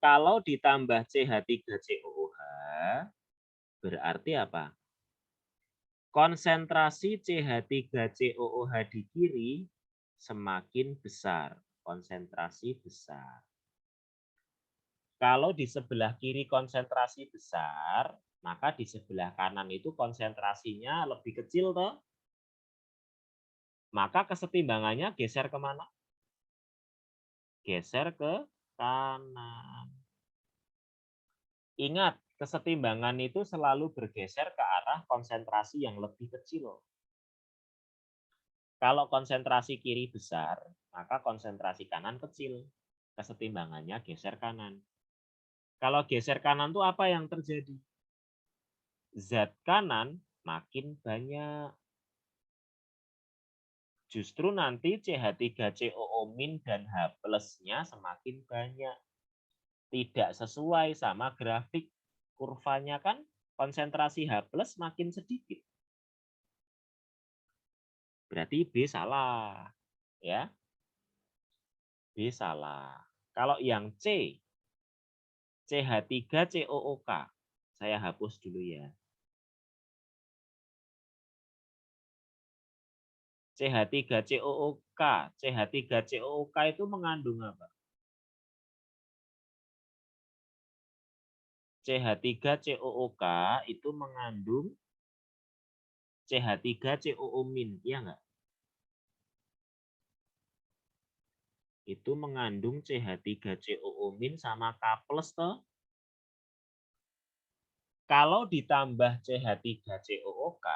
Kalau ditambah CH3COOH, berarti apa? Konsentrasi CH3COOH di kiri semakin besar. Konsentrasi besar. Kalau di sebelah kiri konsentrasi besar, maka di sebelah kanan itu konsentrasinya lebih kecil toh. Maka kesetimbangannya geser kemana? Geser ke kanan. Ingat, kesetimbangan itu selalu bergeser ke arah konsentrasi yang lebih kecil. Kalau konsentrasi kiri besar, maka konsentrasi kanan kecil. Kesetimbangannya geser kanan. Kalau geser kanan itu apa yang terjadi? Zat kanan makin banyak. Justru nanti CH3COO- dan H plusnya semakin banyak. Tidak sesuai sama grafik. Kurvanya kan konsentrasi H plus makin sedikit. Berarti B salah. Ya. B salah. Kalau yang C, CH3COOK. Saya hapus dulu ya. CH3COOK. CH3COOK itu mengandung apa? CH3COOK itu mengandung CH3COO-, iya enggak? Itu mengandung CH3COO- sama K plus toh. Kalau ditambah CH3COOK,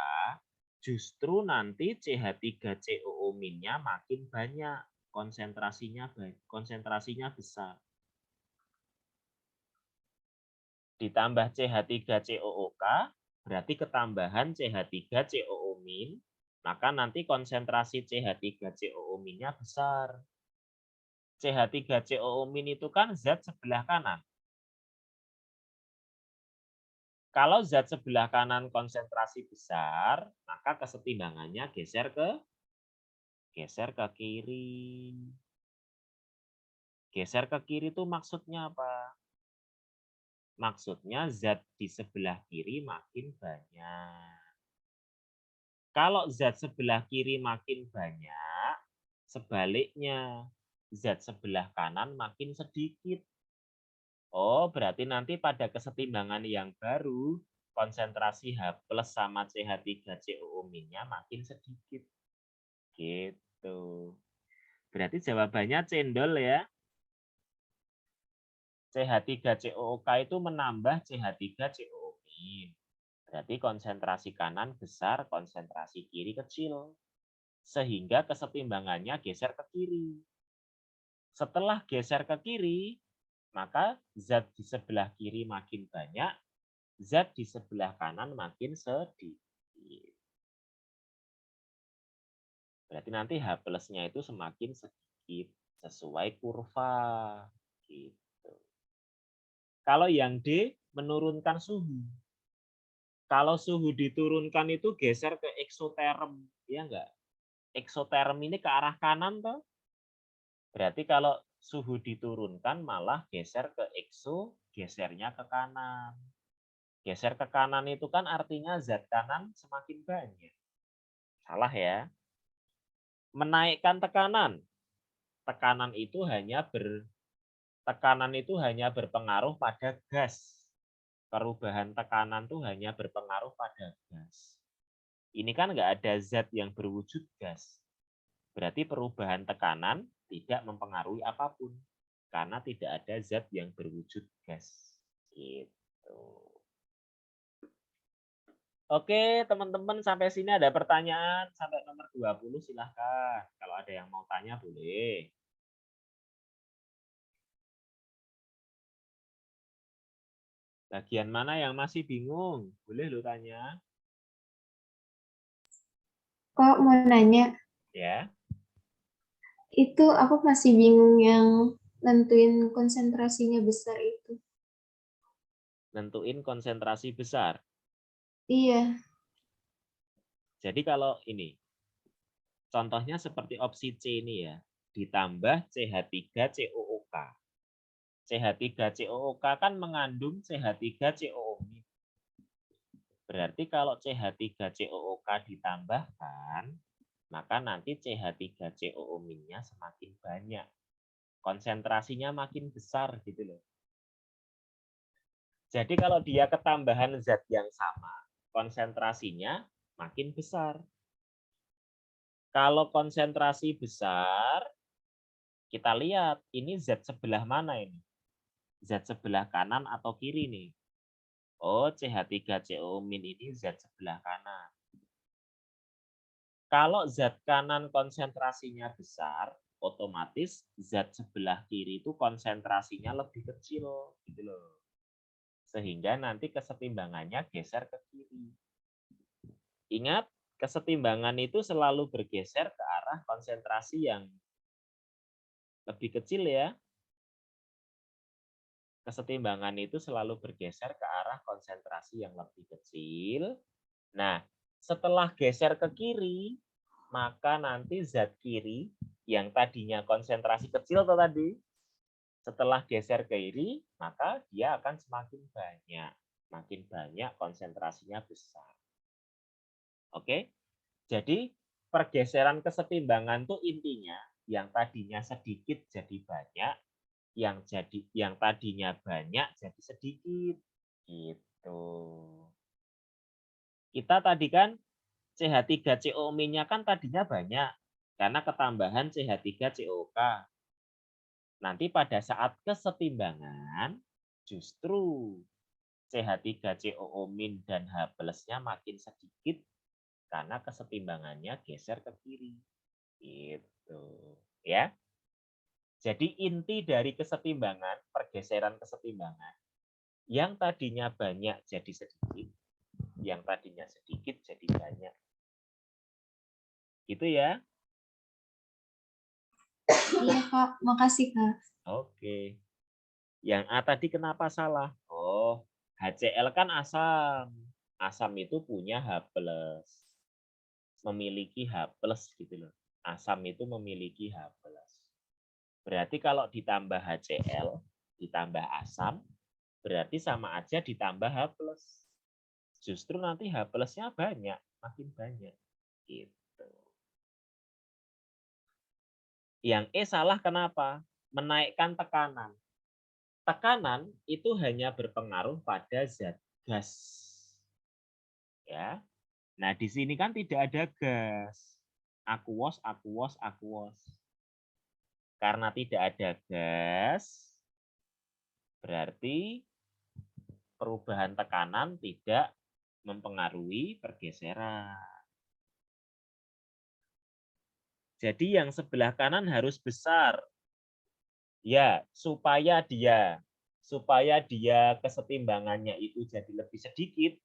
justru nanti CH3COO-nya makin banyak, konsentrasinya besar. ditambah CH3COOK, berarti ketambahan CH3COO min, maka nanti konsentrasi CH3COO minnya besar. CH3COO min itu kan zat sebelah kanan. Kalau zat sebelah kanan konsentrasi besar, maka kesetimbangannya geser ke kiri. Geser ke kiri itu maksudnya apa? Maksudnya zat di sebelah kiri makin banyak. Kalau zat sebelah kiri makin banyak, sebaliknya zat sebelah kanan makin sedikit. Oh, berarti nanti pada kesetimbangan yang baru, konsentrasi H+ sama CH3COO min-nya makin sedikit. Gitu. Berarti jawabannya cendol ya. CH3COOK itu menambah CH3COO min. Berarti konsentrasi kanan besar, konsentrasi kiri kecil. Sehingga kesetimbangannya geser ke kiri. Setelah geser ke kiri, maka zat di sebelah kiri makin banyak, zat di sebelah kanan makin sedikit. Berarti nanti H+-nya itu semakin sedikit sesuai kurva. Gitu. Kalau yang D menurunkan suhu. Kalau suhu diturunkan itu geser ke eksoterm, ya enggak? Eksoterm ini ke arah kanan toh. Berarti kalau suhu diturunkan malah geser ke ekso, gesernya ke kanan. Geser ke kanan itu kan artinya zat kanan semakin banyak. Salah ya. Menaikkan tekanan. Tekanan itu hanya berpengaruh pada gas. Perubahan tekanan itu hanya berpengaruh pada gas. Ini kan nggak ada zat yang berwujud gas. Berarti perubahan tekanan tidak mempengaruhi apapun. Karena tidak ada zat yang berwujud gas. Gitu. Oke, teman-teman sampai sini ada pertanyaan. Sampai nomor 20 silahkan. Kalau ada yang mau tanya boleh. Bagian mana yang masih bingung? Boleh lu tanya. Kok mau nanya? Ya. Itu aku masih bingung yang nentuin konsentrasinya besar itu. Nentuin konsentrasi besar. Iya. Jadi kalau ini, contohnya seperti opsi C ini ya, ditambah CH3COOK. CH3COOK kan mengandung CH3COO min. Berarti kalau CH3COOK ditambahkan, maka nanti CH3COO min-nya semakin banyak. Konsentrasinya makin besar gitu loh. Jadi kalau dia ketambahan zat yang sama, konsentrasinya makin besar. Kalau konsentrasi besar, kita lihat ini zat sebelah mana ini? Zat sebelah kanan atau kiri nih? Oh, CH3COO min ini zat sebelah kanan. Kalau zat kanan konsentrasinya besar, otomatis zat sebelah kiri itu konsentrasinya lebih kecil gitu loh. Sehingga nanti kesetimbangannya geser ke kiri. Ingat, kesetimbangan itu selalu bergeser ke arah konsentrasi yang lebih kecil ya. Kesetimbangan itu selalu bergeser ke arah konsentrasi yang lebih kecil. Nah, setelah geser ke kiri, maka nanti zat kiri yang tadinya konsentrasi kecil atau tadi, setelah geser ke kiri, maka dia akan semakin banyak. Makin banyak konsentrasinya besar. Oke? Jadi pergeseran kesetimbangan itu intinya yang tadinya sedikit jadi banyak, yang tadinya banyak jadi sedikit. Gitu. Kita tadi kan CH3COO min-nya kan tadinya banyak karena ketambahan CH3COK. Nanti pada saat kesetimbangan justru CH3COO min dan H+-nya makin sedikit karena kesetimbangannya geser ke kiri. Gitu. Ya. Jadi inti dari kesetimbangan, pergeseran kesetimbangan, Yang tadinya banyak jadi sedikit, yang tadinya sedikit jadi banyak. Gitu ya. Iya, Kak. Makasih, Kak. Oke. Yang A tadi kenapa salah? Oh, HCl kan asam. Asam itu punya H+. Memiliki H+ gitu loh. Asam itu memiliki H+. Berarti kalau ditambah HCl, ditambah asam, berarti sama aja ditambah H+. Justru nanti H+-nya banyak, makin banyak. Gitu. Yang E salah kenapa? Menaikkan tekanan. Tekanan itu hanya berpengaruh pada zat gas. Ya. Nah, di sini kan tidak ada gas. Aquos, aquos, aquos. Karena tidak ada gas, berarti perubahan tekanan tidak mempengaruhi pergeseran. Jadi yang sebelah kanan harus besar. Ya, supaya dia kesetimbangannya itu jadi lebih sedikit,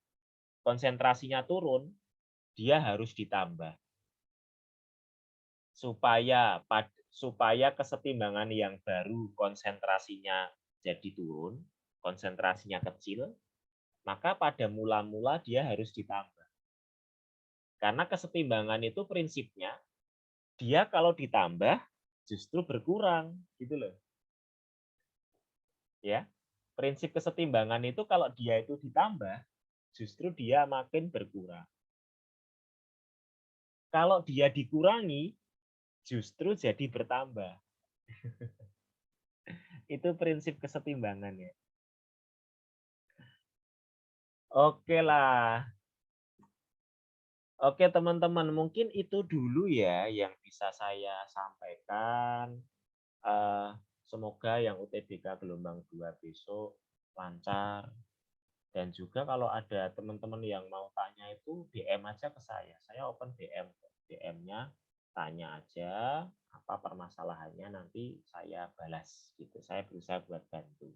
konsentrasinya turun, dia harus ditambah. Supaya kesetimbangan yang baru konsentrasinya jadi turun, konsentrasinya kecil, maka pada mula-mula dia harus ditambah. Karena kesetimbangan itu prinsipnya dia kalau ditambah justru berkurang, gitu loh. Ya. Prinsip kesetimbangan itu kalau dia itu ditambah, justru dia makin berkurang. Kalau dia dikurangi, justru jadi bertambah. Itu prinsip kesetimbangan ya. Oke lah. Oke teman-teman, mungkin itu dulu ya yang bisa saya sampaikan. Semoga yang UTBK gelombang 2 besok lancar. Dan juga kalau ada teman-teman yang mau tanya itu DM aja ke saya. Saya open DM. DM-nya tanya aja apa permasalahannya, nanti saya balas gitu. Saya berusaha buat bantu.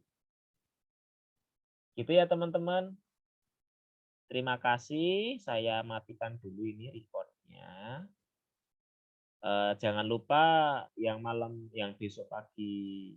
Gitu ya teman-teman. Terima kasih. Saya matikan dulu ini recordnya. Jangan lupa yang besok pagi